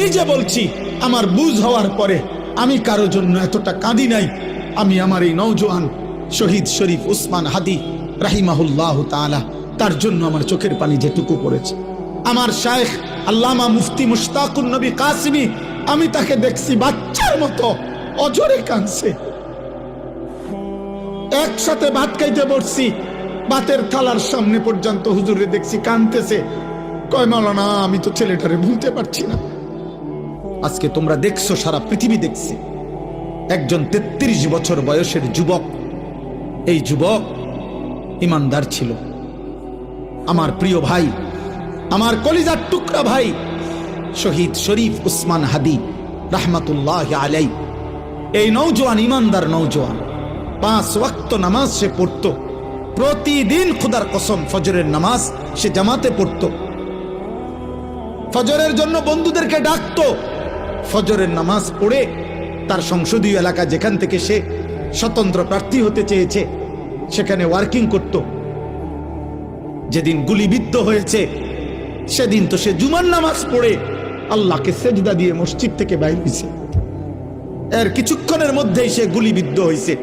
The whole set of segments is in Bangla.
নিজে বলছি, আমার বুঝ হওয়ার পরে আমি কারো জন্য এতটা কাঁদি নাই। আমি আমার এই নওজোয়ান শহীদ শরীফ উসমান হাদি রাহিমাহুল্লাহ তাআলা, তার জন্য আমার চোখের পানি যেটুকু পড়েছে। আমার শায়েখ আল্লামা মুফতি মুশতাকুন নবী কাসিমি, আমি তাকে দেখছি বাচ্চার মতো অজরে কাঁদছে। একসাথে ভাত খাইতে বসছি, ভাতের থালার সামনে পর্যন্ত হুজুরে দেখছি কাঁদতেছে। কয় মাওলানা, আমি তো ছেলেটারে ভুলতে পারছি না। আজকে তোমরা দেখছো, সারা পৃথিবী দেখছে, একজন 33 বছর বয়সের যুবক। এই যুবক ইমানদার ছিল। আমার প্রিয় ভাই, আমার কলিজার টুকরা ভাই শহীদ শরীফ উসমান হাদি রাহমাতুল্লাহ আলাই, এই নওজোয়ান ইমানদার নওজোয়ান 5 ওয়াক্ত নামাজ সে পড়তো প্রতিদিন। খুদার কসম, ফজরের নামাজ সে জামাতে পড়তো। ফজরের জন্য বন্ধুদেরকে ডাকতো। ফজরের নামাজ পড়ে তার সংসদীয় এলাকা, যেখান থেকে সে স্বতন্ত্র প্রার্থী হতে চেয়েছে, সেখানে ওয়ার্কিং করত। যেদিন গুলিবিদ্ধ হয়েছে সেদিন তো সে জুমার নামাজ পড়ে আল্লাহকে সেজদা দিয়ে মসজিদ থেকে বাইর হয়েছে। এর কিছুক্ষণের মধ্যেই সে গুলিবিদ্ধ হয়েছে।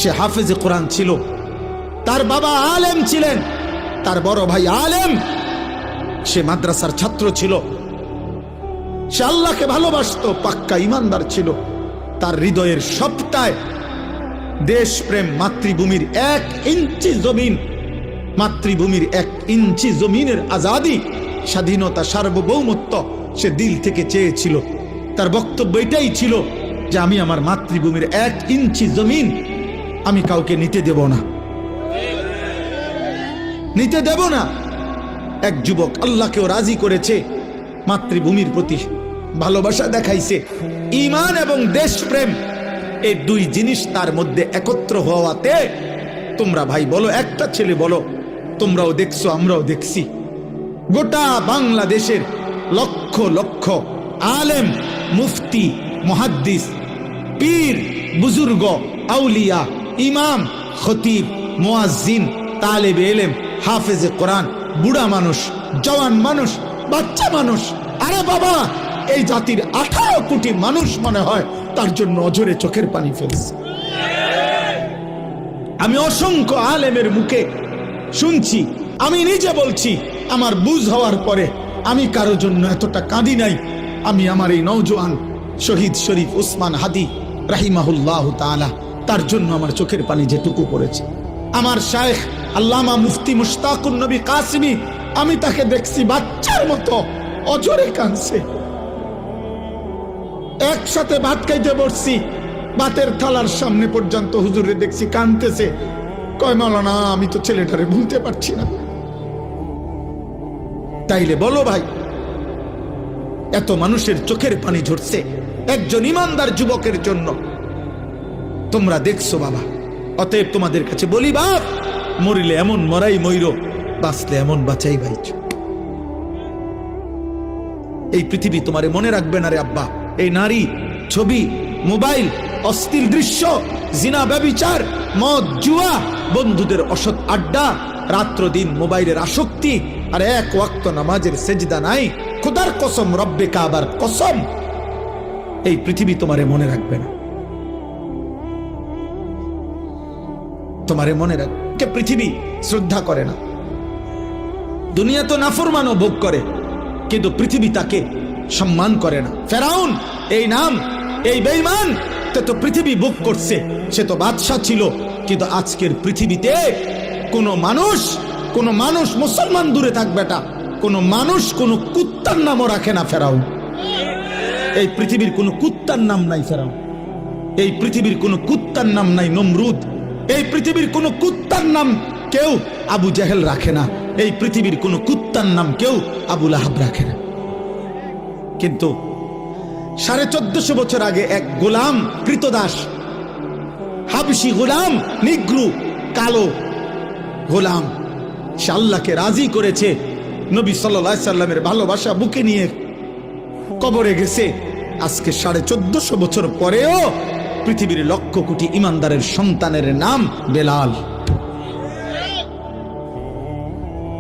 সে হাফেজে কোরআন ছিল, তার বাবা আলেম ছিলেন, তার বড় ভাই আলেম, সে মাদ্রাসার ছাত্র ছিল, সে আল্লাহকে ভালোবাসতো, পাক্কা ইমানদার ছিল। তার হৃদয়ের সবটায় দেশপ্রেম, মাতৃভূমির 1 ইঞ্চি জমিন, মাতৃভূমির 1 ইঞ্চি জমিনের আজাদি, স্বাধীনতা, সার্বভৌমত্ব সে দিল থেকে চেয়েছিল। তার বক্তব্য এটাই ছিল যে আমি আমার মাতৃভূমির 1 ইঞ্চি জমিন আমি কাউকে নিতে দেব না, নিতে দেব না। এক যুবক আল্লাহকেও রাজি করেছে, মাতৃভূমির প্রতি ভালোবাসা দেখাইছে। ঈমান এবং দেশপ্রেম, এই 2 জিনিস তার মধ্যে একত্র হওয়াতে, তোমরা ভাই বলো, একটা ছেলে বলো, তোমরাও দেখছো, আমরাও দেখছি, গোটা বাংলাদেশের লক্ষ লক্ষ আলেম, মুফতি, মুহাদ্দিস, পীর, বুজুর্গ, আউলিয়া, ইমাম, খতিব, মুয়াজ্জিন, তালেবে ইলম, হাফেজে কোরআন, বুড়া মানুষ, জওয়ান মানুষ, বাচ্চা মানুষ, আরে বাবা, এই জাতির 18 কোটি মানুষ মনে হয় তার জন্য অঝরে চোখের পানি ফেলছে। আমি অসংখ্য আলেমের মুখে শুনছি, আমি নিজে বলছি, আমার বুঝ হওয়ার পরে আমি কারো জন্য এতটা কাঁদি নাই। আমি আমার এই নওজোয়ান শহীদ শরীফ উসমান হাদি রাহিমাহুল্লাহ তাআলা, তার জন্য আমার চোখের পানি যেটুকু পড়েছে। আমার শায়েখ আল্লামা মুফতি মুশতাকুন নবী কাসিমি, আমি তাকে দেখছি বাচ্চার মতো অজরে কাঁদছে। একসাথে ভাত খাইতে বসছি, ভাতের থালার সামনে পর্যন্ত হুজুরে দেখছি কাঁদতেছে। কয় মাওলানা, আমি তো ছেলেটারে ভুলতে পারছি না। তাইলে বলো ভাই, এত মানুষের চোখের পানি ঝরছে একজন ইমানদার যুবকের জন্য, তোমরা দেখছো বাবা। অতএব তোমাদের কাছে বলি, বাপ, মরিলে এমন মরাই মইরো, বাঁচলে এমন বাঁচাই ভাই। এই পৃথিবী তোমারে মনে রাখবে না রে আব্বা। এই নারী, ছবি, মোবাইল, অশ্লীল দৃশ্য, জিনা, ব্যভিচার, মদ, জুয়া, বন্ধুদের অসৎ আড্ডা, রাত্র দিন মোবাইলের আসক্তি, আর 1 ওয়াক্ত নামাজের সেজদা নাই। খোদার কসম, রব্বে কাবার কসম, এই পৃথিবী তোমারে মনে রাখবে না। তোমারে মনে রাখবে, পৃথিবী শ্রদ্ধা করে না। দুনিয়া তো নাফরমানও ভোগ করে, কিন্তু পৃথিবী তাকে সম্মান করে না। ফেরাউন, এই নাম, এই বেঈমান, তো পৃথিবী ভোগ করছে, সে তো বাদশা ছিল। কিন্তু আজকের পৃথিবীতে কোনো মানুষ মুসলমান দূরে থাকবে, কোনো মানুষ কোনো কুত্তার নামও রাখে না ফেরাউন। এই পৃথিবীর কোনো কুত্তার নাম নাই ফেরাউন, এই পৃথিবীর কোনো কুত্তার নাম নাই নমরুদ, এই পৃথিবীর কোনো কুত্তার নাম কেউ আবু জেহেল রাখে না, এই পৃথিবীর কোনো কুত্তার নাম কেউ আবু লাহাব রাখে না। কিন্তু 1450 বছর আগে এক গোলাম, কৃতদাস, হাবশি গোলাম, নিগ্রু, কালো গোলাম, সে আল্লাহকে রাজি করেছে। নবী সাল্লাল্লাহু আলাইহি সাল্লামের ভালোবাসা বুকে নিয়ে কবরে গেছে। আজকে 1450 বছর পরেও পৃথিবীর লক্ষ কোটি ইমানদারের সন্তানের নাম বেলাল।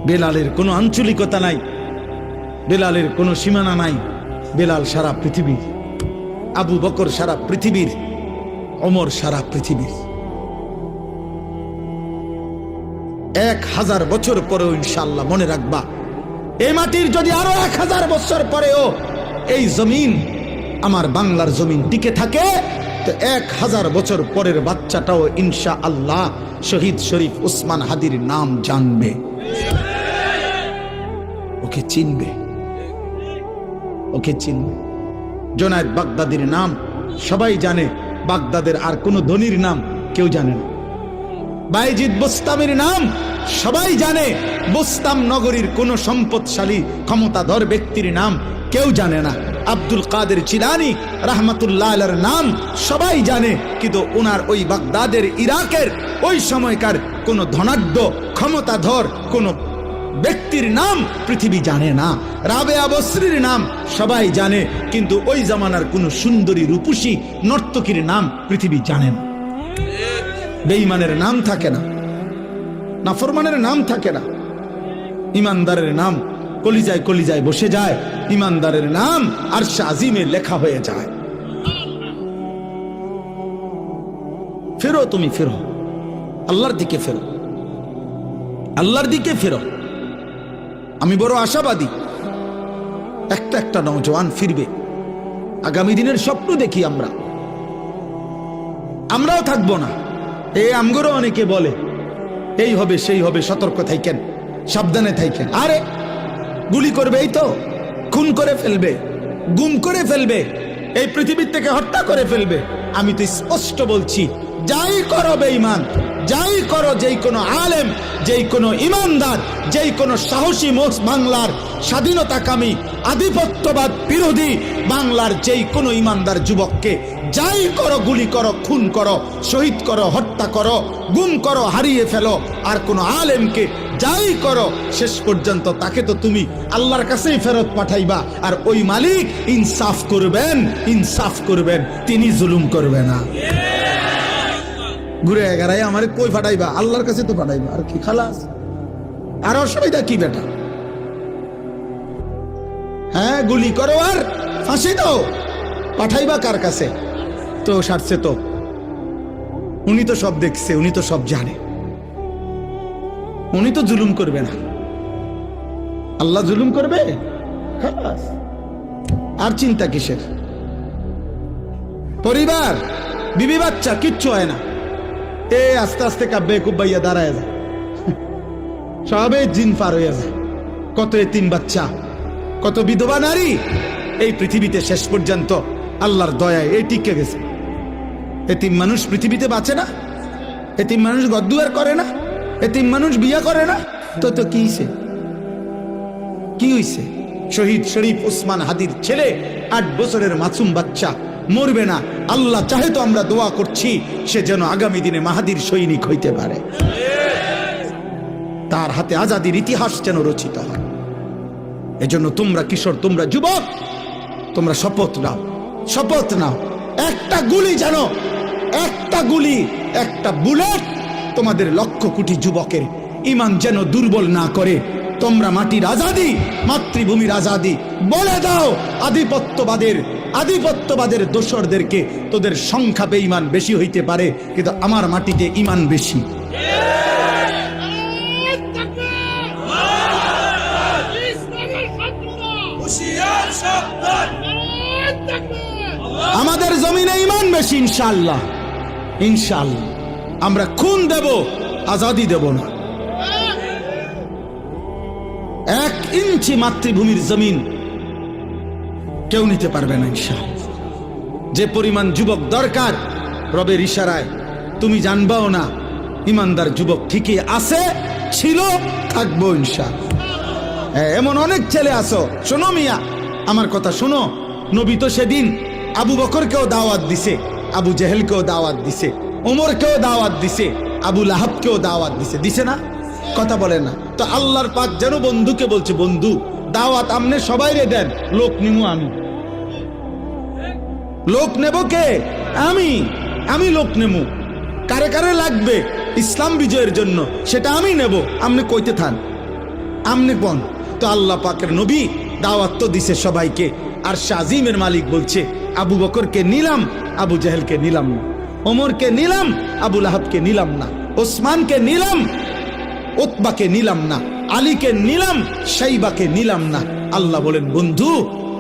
বেলালের কোনো আঞ্চলিকতা নাই, বেলালের কোনো সীমানা নাই। বেলাল সারা পৃথিবীর, আবু বকর সারা পৃথিবীর, ওমর সারা পৃথিবীর। 1000 বছর পরেও ইনশাআল্লাহ মনে রাখবা, এই মাটির যদি আরো 1000 বছর পরেও এই জমিন, আমার বাংলার জমিন টিকে থাকে, তো 1000 বছর পরের বাচ্চাটাও ইনশাআল্লাহ শহীদ শরীফ ওসমান হাদির নাম জানবে, ওকে চিনবে, ওকে চিনবে। জুনায়েদ বাগদাদির নাম সবাই জানে, বাগদাদের আর কোন ধনীর নাম কেউ জানে না। বাইজিদ বোস্তামের নাম সবাই জানে, বোস্তাম নগরীর কোন সম্পদশালী ক্ষমতাধর ব্যক্তির নাম কেউ জানে না। আব্দুল কাদের জিলানী রাহমাতুল্লাহ আলাইহির নাম সবাই জানে, কিন্তু ওনার ওই বাগদাদের ইরাকের ওই সময়কার কোন ধনাঢ্য ক্ষমতাধর কোন ব্যক্তির নাম পৃথিবী জানে না। রাবেয়া বসরির নাম সবাই জানে, কিন্তু ওই জামানার কোন সুন্দরী রূপসী নর্তকীর নাম পৃথিবী জানে না। বেঈমানের নাম থাকে না, নাফরমানের নাম থাকে না, ইমানদারের নাম কলিজায় কলিজায় বসে যায়, ইমানদারের নাম আরশে আজিমে লেখা হয়ে যায়। ফেরো, তুমি ফেরো, আল্লাহর দিকে ফেরো, আল্লাহর দিকে ফেরো। আমি বড় আশাবাদী, একটা একটা নওজওয়ান ফিরবে। আগামী দিনের স্বপ্ন দেখি আমরা, আমরাও থাকবো না। এই আমগরও অনেকে বলে এই হবে সেই হবে, সতর্ক থাকেন, সাবধানে থাকেন। আরে গুলি করবে, এই তো খুন করে ফেলবে, গুম করে ফেলবে, এই পৃথিবীর থেকে হত্যা করে ফেলবে। আমি তো স্পষ্ট বলছি, যাই করো বেঈমান, যাই করো, যেই কোনো আলেম, যেই কোনো ইমানদার, যেই কোনো সাহসী বাংলার স্বাধীনতাকামী আধিপত্যবাদ বিরোধী বাংলার যেই কোনো ইমানদার যুবককে যাই করো, গুলি করো, খুন করো, শহীদ করো, হত্যা করো, গুম করো, হারিয়ে ফেলো, আর কোনো আলেমকে যাই করো, শেষ পর্যন্ত তাকে তো তুমি আল্লাহর কাছেই ফেরত পাঠাইবা। আর ওই মালিক ইনসাফ করবেন, ইনসাফ করবেন, তিনি জুলুম করবে না। ঘুরে এগারাই আমারে কই ফাটাইবা? আল্লাহর কাছে তো ফাটাইবা, আর কি খালাস, আর অসুবিধা কি বেটা? হ্যাঁ, গুলি করো আর ফাঁসি দাও, পাঠাইবা কার কাছে? তো সারছে তো, উনি তো সব দেখছে, উনি তো সব জানে, উনি তো জুলুম করবে না। আল্লাহ জুলুম করবে? খালাস, আর চিন্তা কিসের? পরিবার, বিবি বাচ্চা কিচ্ছু হয় না, এ আস্তে আস্তে কাব্যে কুব্বাইয়া দাঁড়ায় যায়, সবে জিন পার হয়ে যায়। কত এতিম বাচ্চা, কত বিধবা নারী এই পৃথিবীতে শেষ পর্যন্ত আল্লাহর দয়ায় এই টিকে গেছে। এতিম মানুষ পৃথিবীতে বাঁচে না, এতিম মানুষ গদ্দুয়ার করে না, এতিম মানুষ বিয়া করে না, তো তো কি হইছে? কি হইছে? শহীদ শরীফ ওসমান হাদির ছেলে 8 বছরের মাসুম বাচ্চা মরবে না। আল্লাহ চাহে তো আমরা দোয়া করছি সে যেন আগামী দিনে মাহাদির সৈনিক হইতে পারে, তার হাতে আজাদির ইতিহাস যেন রচিত হয়। এজন্য তোমরা কিশোর, তোমরা যুবক, তোমরা শপথ নাও, শপথ নাও, একটা গুলি যেন, একটা গুলি, একটা বুলেট তোমাদের লক্ষ কোটি যুবকের ঈমান যেন দুর্বল না করে। তোমরা মাটির আজাদি, মাতৃভূমির আজাদি বলে দাও। আধিপত্যবাদের দোসরদেরকে তোদের সংখ্যা বেঈমান বেশি হইতে পারে, কিন্তু আমার মাটিতে ঈমান বেশি। আমাদের জমিনে ঈমান বেশি, ইনশাআল্লাহ, ইনশাআল্লাহ। আমরা খুন দেব, আজাদি দেব না। 1 ইঞ্চি মাতৃভূমির জমিন কেউ নিতে পারবে না, ইনশাআল্লাহ। যে পরিমাণ যুবক দরকার রবের ইশারায় তুমি জানবাও না, ইমানদার যুবক ঠিকই আছে, ছিল, থাকবো ইনশাআল্লাহ। এমন অনেক ছেলে আছো, শোনো মিয়া, আমার কথা শোনো। নবী তো সেদিন আবু বকরকেও দাওয়াত দিছে, আবু জেহেলকেও দাওয়াত দিছে, ওমরকেও দাওয়াত দিছে, আবু লাহাবকেও দাওয়াত দিছে, দিছে না? কথা বলে না তো? আল্লাহর পাক যেন বন্ধুকে বলছে, বন্ধু দাওয়াত আমনে সবাই রে দেন, লোক নিমু আমি। লোক নেব কে? আমি লোক নেমু। কারে কারে লাগবে ইসলাম বিজয়ের জন্য সেটা আমি নেব, আমনে কইতে থান, আমনে কোন? তো আল্লাহ পাকের নবী দাওয়াত তো দিছে সবাইকে। আর শাজিমের মালিক বলছে আবু বকরকে নিলাম, আবু জাহেলকে নিলাম না, ওমরকে নিলাম, আবু লাহাবকে নিলাম না, ওসমানকে নিলাম, উতবাকে নিলাম না, আলীকে নিলাম, শাইবাকে নিলাম না। আল্লাহ বলেন বন্ধু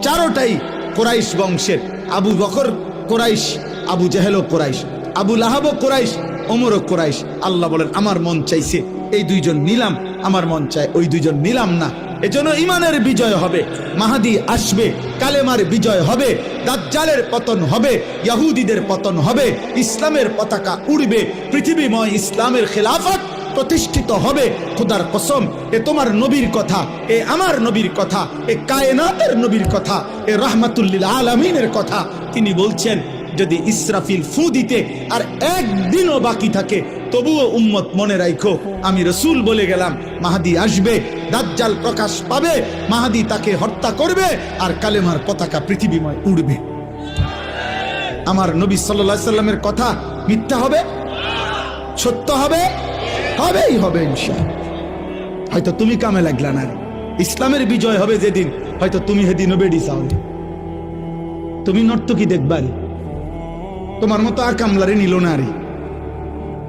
চারোটাই কুরাইশ বংশের, আবু বকর কুরাইশ, আবু জাহেলও কুরাইশ, আবু লাহাবও কুরাইশ, ওমরও কুরাইশ। আল্লাহ বলেন আমার মন চাইছে এই দুইজন নিলাম, আমার মন চায় ওই দুইজন নিলাম না। এজন্য ইমানের বিজয় হবে, মাহাদি আসবে, কালেমার বিজয় হবে, দাজ্জালের পতন হবে, ইহুদিদের পতন হবে, ইসলামের পতাকা উড়বে, পৃথিবীময় ইসলামের খেলাফত প্রতিষ্ঠিত হবে। খোদার কসম, এ তোমার নবীর কথা, এ আমার নবীর কথা, এ কায়নাতের নবীর কথা, এ রাহমাতুল লিল আলামিনের কথা। তিনি বলছেন যদি ইসরাফিল ফু দিতে আর একদিনও বাকি থাকে তবুও উম্মত মনে রাখো আমি রসুল বলে গেলাম, মাহাদি আসবে, দাজ্জাল প্রকাশ পাবে, মাহাদি তাকে হত্যা করবে, আর কালেমার পতাকা পৃথিবীময় উড়বে। আমার নবী সাল্লাল্লাহু আলাইহি সাল্লামের কথা মিথ্যা হবে? সত্য হবে? হবেই হবে ইনশাআল্লাহ। হয়তো তুমি কামে লাগলা না, ইসলামের বিজয় হবে যেদিন, হয়তো তুমি সেদিনও বেড়ি চাও, তুমি নর্তকী দেখবারি, তোমার মতো আর কামলারে নিল না, আরে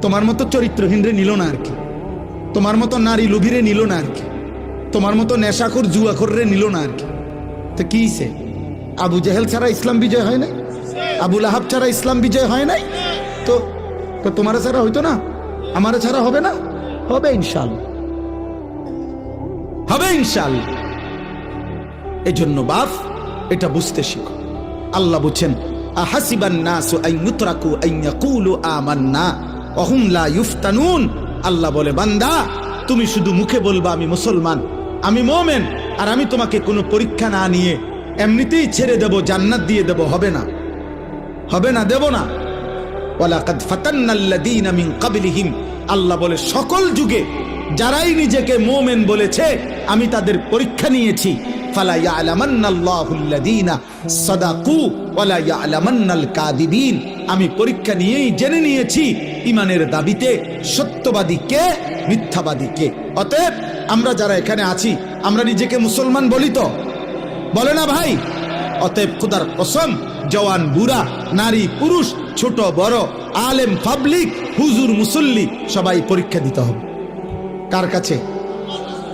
তোমার মতো চরিত্রহীন রে নিল না আর কি, তোমার মতো নারী লোভীরে নিল না আর কি, তোমার মতো নেশাখোর জুয়াখোর রে নিল না আর কি। তো কি সে আবু জাহেল ছাড়া ইসলাম বিজয় হয় নাই, আবু লাহাব ছাড়া ইসলাম বিজয় হয় নাই, তো তো তোমার ছাড়া হইতো না, আমার ছাড়া হবে না? হবে ইনশাআল্লাহ, হবে ইনশাআল্লাহ। এজন্য বাপ এটা বুঝতে শিখো। আল্লাহ বলছেন আহাসিবান নাসু আন ইউতরাকু আন ইয়াকুলু আমান্না ওয়া হুম লা ইফতানুন। আল্লাহ বলে বান্দা তুমি শুধু মুখে বলবা আমি মুসলমান, আমি মুমিন, আর আমি তোমাকে কোনো পরীক্ষা না নিয়ে এমনিতেই ছেড়ে দেব, জান্নাত দিয়ে দেব, হবে না, হবে না, দেব না। ওয়ালাকাদ ফাতান্নাল্লাযীনা মিন ক্বাবলিহিম, আল্লাহ বলে সকল যুগে যারাই নিজেকে মুমিন বলেছে আমি তাদের পরীক্ষা নিয়েছি। ফালা ইয়ালামান্নাল্লাহুল্লাযীনা সাদাকু ওয়ালা ইয়ালামান্নাল কাযিবিন, আমি পরীক্ষা নিয়েই জেনে নিয়েছি ইমানের দাবিতে সত্যবাদী কে, মিথ্যাবাদী কে। অতএব আমরা যারা এখানে আছি আমরা নিজেকে মুসলমান বলি তো, বলে না ভাই? অতএব খোদার কসম জওয়ান বুড়া, নারী পুরুষ, ছোট বড়, আলেম পাবলিক, হুজুর মুসল্লি সবাই পরীক্ষা দিতে হবে। কার কাছে?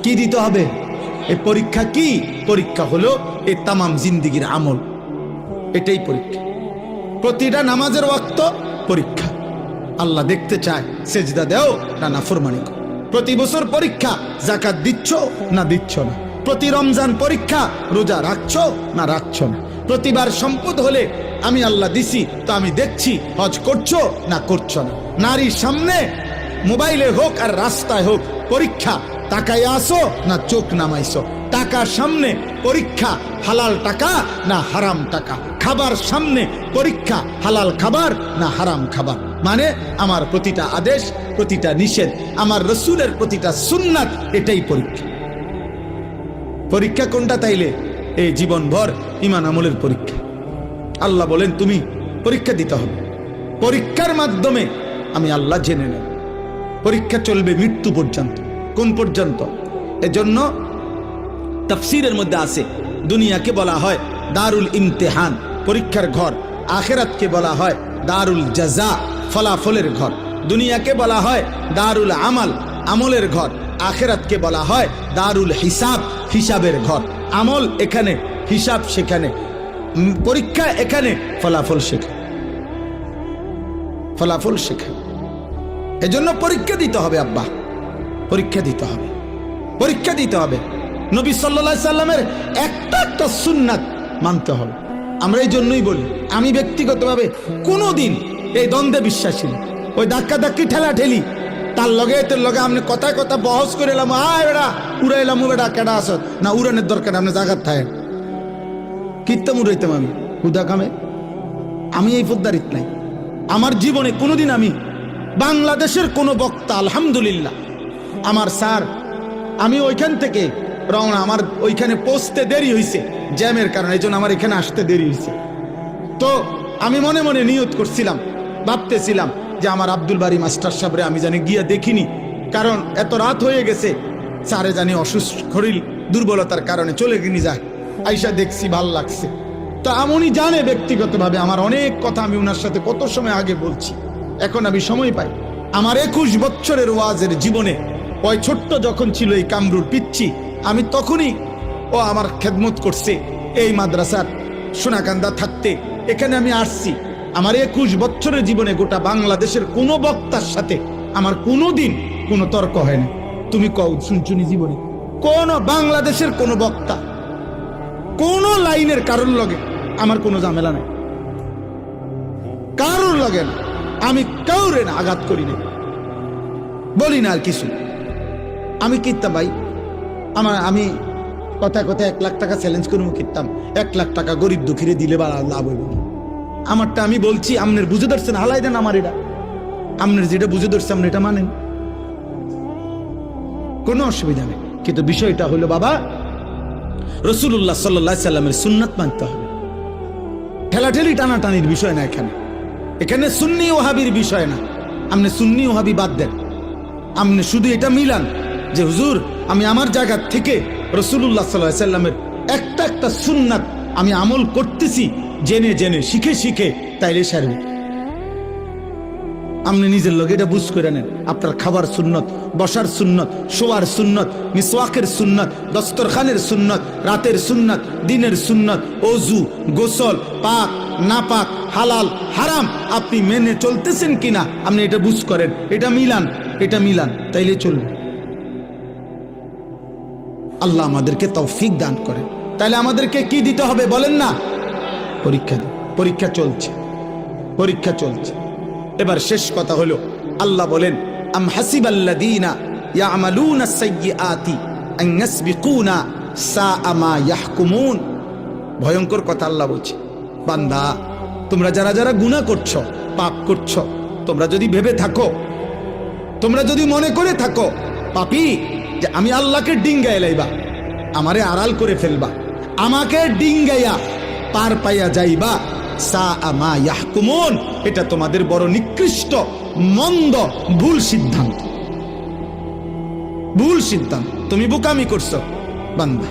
কি দিতে হবে? এই পরীক্ষা কি? পরীক্ষা হলো এই তামাম জিন্দিগির আমল, এটাই পরীক্ষা। প্রতিটা নামাজের ওয়াক্ত পরীক্ষা। আল্লাহ দেখতে চায় সেজদা দেও না নাফরমানি করো। প্রতি বছর পরীক্ষা, যাকাত দিচ্ছ না দিচ্ছ না। প্রতি রমজান পরীক্ষা, রোজা রাখছো না রাখছো না। প্রতিবার সম্পদ হলে আমি আল্লাহ দিছি তো আমি দেখছি, হজ করছো না করছো না। নারীর সামনে মোবাইলে হোক আর রাস্তায় হোক পরীক্ষা, টাকায় আসো না চোখ নামাইছো। টাকার সামনে পরীক্ষা, হালাল টাকা না হারাম টাকা। খাবার সামনে পরীক্ষা, হালাল খাবার না হারাম খাবার। মানে আমার প্রতিটা আদেশ, প্রতিটা নিষেধ, আমার রসুলের প্রতিটা সুন্নাত, এটাই পরীক্ষা। পরীক্ষা কোনটা তাইলে? এই জীবনভর ইমান আমলের পরীক্ষা। আল্লাহ বলেন তুমি পরীক্ষা দিতে হবে, পরীক্ষার মাধ্যমে আমি আল্লাহ জেনে নেব। পরীক্ষা চলবে মৃত্যু পর্যন্ত। কোন পর্যন্ত? এজন্য তাফসীরের মধ্যে আছে দুনিয়াকে বলা হয় দারুল ইমতিহান, পরীক্ষার ঘর। আখিরাতকে বলা হয় দারুল জাযা, ফলাফলের ঘর। দুনিয়াকে বলা হয় দারুল আমাল, আমলের ঘর। আখিরাতকে বলা হয় দারুল হিসাব, হিসাবের ঘর। আমল এখানে, হিসাব সেখানে, পরীক্ষা এখানে, ফলাফল সেখানে, ফলাফল সেখানে। এজন্য পরীক্ষা দিতে হবে আব্বা, পরীক্ষা দিতে হবে, পরীক্ষা দিতে হবে। নবী সাল্লাল্লাহু আলাইহি সাল্লামের একটা একটা সুন্নাত মানতে হবে। আমরা এই জন্যই বলি, আমি ব্যক্তিগতভাবে কোনোদিন এই দ্বন্দ্বে বিশ্বাসী না। ওই ধাক্কা ধাক্কি ঠেলা ঠেলি, তার লগে তোর লগে আপনি কথায় কথা বহস করে এলাম, আয় বেড়া উড়াইলাম, বেড়া কেডা আসত না, উড়ানের দরকার আপনি জাগাত থাকেন। কীর্তন উড়াইতাম আমি হুদা কামে, আমি এই পদ্মারিত নাই। আমার জীবনে কোনোদিন আমি বাংলাদেশের কোনো বক্তা, আলহামদুলিল্লাহ আমার স্যার, আমি ওইখান থেকে রওনা, আমার ওইখানে পৌঁছতে দেরি হয়েছে জ্যামের কারণে, এই জন্য আমার এখানে আসতে দেরি হয়েছে। তো আমি মনে মনে নিয়ত করছিলাম, ভাবতেছিলাম যে আমার আব্দুল বারী মাস্টার সাহেবরে আমি জানি গিয়া দেখিনি, কারণ এত রাত হয়ে গেছে, স্যারে জানি অসুস্থ, শরীর দুর্বলতার কারণে চলে গিয়ে যায়। আইসা দেখছি, ভাল লাগছে। তো উনি জানে ব্যক্তিগতভাবে আমার অনেক কথা আমি ওনার সাথে কত সময় আগে বলছি, এখন আমি সময় পাই। আমার 21 বছরের ওয়াজের জীবনে ওই ছোট্ট যখন ছিল এই কামরুর পিচ্ছি, আমি তখনই ও আমার খেদমত করছে। এই মাদ্রাসার সোনাকান্দা থাকতে এখানে আমি আসছি। আমার 21 বছরের জীবনে গোটা বাংলাদেশের কোনো বক্তার সাথে আমার কোনোদিন কোনো তর্ক হয় না। তুমি কও শুনছুনি জীবনে কোন বাংলাদেশের কোন বক্তা কোন লাইনের কারোর লগে আমার কোনো ঝামেলা নাই, কারোর লগে না। আমি কাউরে না আঘাত করি না, বলি না আর কিছু। আমি কিনতাম ভাই, আমি কথায় কথায় 1 লাখ টাকা চ্যালেঞ্জ করবো, কিনতাম 1 লাখ টাকা গরিব দুঃখীরে দিলে বা লাভ হইব। আমারটা আমি বলছি, আমনের বুঝে ধরছেন, হালাই দেন আমার এটা। আমনের যেটা বুঝে ধরছে আপনি এটা মানেন, কোনো অসুবিধা নেই। কিন্তু বিষয়টা হলো বাবা, রাসূলুল্লাহ সাল্লাল্লাহু আলাইহি সাল্লামের সুন্নাত মানতে হবে। ঠেলাঠেলি টানাটানির বিষয় না এখানে। এখানে সুন্নি ওয়াহাবির বিষয় না। আপনি সুন্নি ওয়াহাবি বাদ দেন, আপনি শুধু এটা মিলান যে হুজুর আমি আমার জায়গা থেকে রাসূলুল্লাহ সাল্লাল্লাহু আলাইহি সাল্লামের একটা একটা সুন্নাত আমি আমল করতেছি, জেনে জেনে শিখে শিখে, তাইলে সারবে। আপনি নিজের লোক এটা বুঝ করে নেন। আপনার খাবার সুন্নত, বসার সুন্নত, শোয়ার সুন্নত, মিসওয়াকের সুন্নত, দস্তরখানের সুন্নত, রাতের সুন্নত, দিনের সুন্নত, ওযু, গোসল, পাক না পাক, হালাল হারাম আপনি মেনে চলতেছেন কিনা আপনি এটা বুঝ করেন, এটা মিলান, এটা মিলান, তাইলে চলবে। আল্লাহ আমাদেরকে তৌফিক দান করেন। তাহলে আমাদেরকে কি দিতে হবে বলেন না? পরীক্ষা। পরীক্ষা চলছে, পরীক্ষা চলছে। এবার শেষ কথা হলো, আল্লাহ বলেন আম হাসিবাল্লাযীনা ইয়ামালুনা সাইয়্যাতি আন ইয়াসবিকুনা সাআ মা ইয়াহকুমুন। ভয়ঙ্কর কথা আল্লাহ বলছে, বান্দা তোমরা যারা যারা গুনাহ করছো, পাপ করছো, তোমরা যদি ভেবে থাকো, তোমরা যদি মনে করে থাকো পাপী যে আমি আল্লাহকে ডিঙ্গায় লাইবা, আমারে আড়াল করে ফেলবা, আমাকে ডিঙ্গাইয়া পার পাইয়া যাইবা, সাআ মা ইয়াহকুমুন, এটা তোমাদের বড় নিকৃষ্ট মন্দ ভুল সিদ্ধান্ত। ভুল সিদ্ধান্ত। তুমি বোকামি করছো বান্দা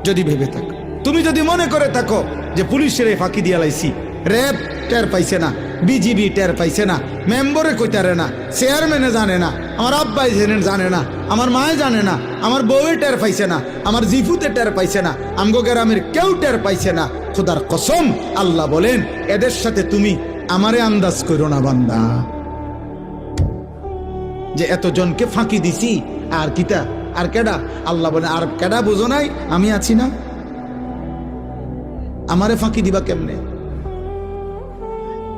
যদি ভেবে থাকো। তুমি যদি মনে করে থাকো যে পুলিশের ফাঁকি দিয়া লাইছি, র্যাব টের পাইছে না, বিজিবি টের পাইছে না, মেম্বরে কইতারে না, চেয়ারম্যানে জানে না, আমার আব্বাই জানে না, আমার মায়ে জানে না, আমার বউয়ে টের পাইছে না, আমার জিফুতে টের পাইছে না, আমগো গ্রামের কেউ টের পাইছে না, খোদার কসম আল্লাহ বলেন এদের সাথে তুমি আমারে আন্দাজ করো না বান্দা, যে এতজনকে ফাঁকি দিছি আর কিটা আর কেডা। আল্লাহ বলেন আর কেডা বুঝো নাই, আমি আছি না, আমারে ফাঁকি দিবা কেমনে,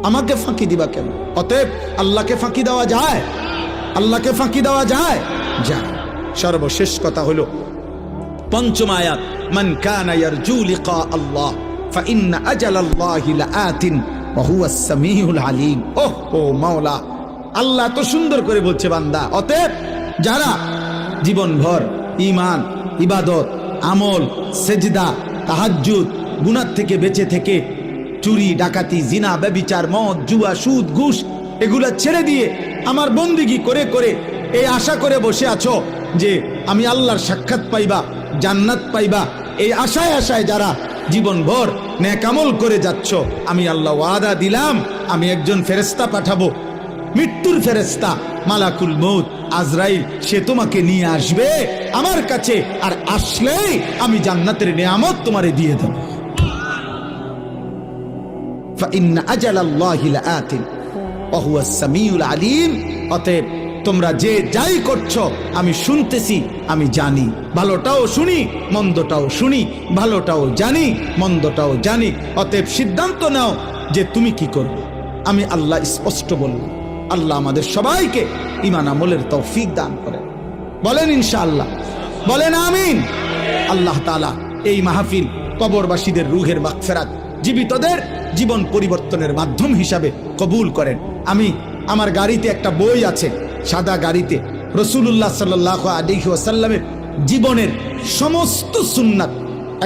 আমাকে ফাঁকি দিবা কেন? অতএব আল্লাহকে ফাঁকি দেওয়া যায়? আল্লাহকে ফাঁকি দেওয়া যায়? যায়। সর্বশেষ কথা হলো পঞ্চম আয়াত, মান কানা ইয়ারজু লিকা আল্লাহ ফাইন্না আজালাল্লাহি লাআতিন ওয়া হুয়াস সামিউল আলিম। ওহ ও মাওলা, আল্লাহ তো সুন্দর করে বলছে বান্দা, অতএব যারা জীবনভর ঈমান, ইবাদত, আমল, সেজদা, তাহাজ্জুদ, গুনাহ থেকে বেঁচে থেকে চুরি, ডাকাতি, জিনা, ব্যভিচার, মদ, জুয়া, সুদ, ঘুষ এগুলা ছেড়ে দিয়ে আমার বন্দিগি করে করে এই আশা করে বসে আছো যে আমি আল্লাহর সাক্ষাৎ পাইবা, জান্নাত পাইবা, এই আশায় আশায় যারা জীবনভর নেক আমল করে যাচ্ছ, আমি আল্লাহ ওয়াদা দিলাম আমি একজন ফেরেশতা পাঠাবো, মৃত্যুর ফেরেশতা মালাকুল মউত আজরাইল, সে তোমাকে নিয়ে আসবে আমার কাছে, আর আসলেই আমি জান্নাতের নিয়ামত তোমারে দিয়ে দেব। ফাইন্না আজালাল্লাহি লাআতিন ওয়া হুয়াস সামিউল আলিম। অতএব তোমরা যে যাই করছো আমি শুনতেছি, আমি জানি, ভালোটাও শুনি মন্দটাও শুনি, ভালোটাও জানি মন্দটাও জানি। অতএব সিদ্ধান্ত নাও যে তুমি কি করবে। আমি আল্লাহ স্পষ্ট বললাম। আল্লাহ আমাদের সবাইকে ঈমান আমলের তৌফিক দান করেন। বলেন ইনশাআল্লাহ, বলেন আমিন। আল্লাহ তাআলা এই মাহফিল কবরবাসীদের রূহের মাগফিরাত, জীবিতদের জীবন পরিবর্তনের মাধ্যম হিসাবে কবুল করেন। আমি আমার গাড়িতে একটা বই আছে, সাদা গাড়িতে রাসূলুল্লাহ সাল্লাল্লাহু আলাইহি ওয়াসাল্লামের জীবনের সমস্ত সুন্নাত,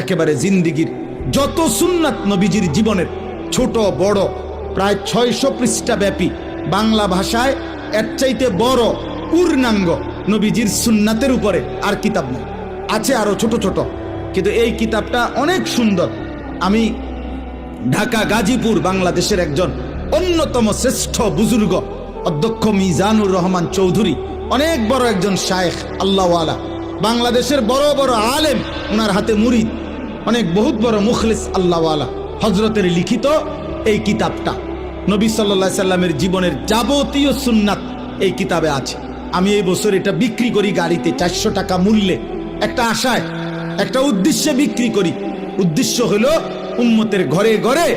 একেবারে জিন্দেগীর যত সুন্নাত নবীজির জীবনের ছোট বড় প্রায় 600 পৃষ্ঠা ব্যাপী, বাংলা ভাষায় এর চাইতে বড় পূর্ণাঙ্গ নবীজির সুন্নাতের উপরে আর কিতাব নেই। আছে আরো ছোট ছোট, কিন্তু এই কিতাবটা অনেক সুন্দর। আমি ঢাকা গাজীপুর বাংলাদেশের একজন অন্যতম শ্রেষ্ঠ বুজুর্গ অধ্যক্ষ মিজানুর রহমান চৌধুরী, অনেক বড় একজন শায়েখ আল্লাহওয়ালা, বাংলাদেশের বড় বড় আলেম, ওনার হাতে মুরিদ, অনেক বহুত বড় মুখলিস আল্লাহওয়ালা হজরতের লিখিত এই কিতাবটা। নবী সাল্লাল্লাহু আলাইহি সাল্লামের জীবনের যাবতীয় সুন্নাত এই কিতাবে আছে। আমি এই বছর এটা বিক্রি করি গাড়িতে 400 টাকা মূল্যে, একটা আশায়, একটা উদ্দেশ্যে বিক্রি করি। উদ্দেশ্য হলো উম্মতের ঘরে ঘরে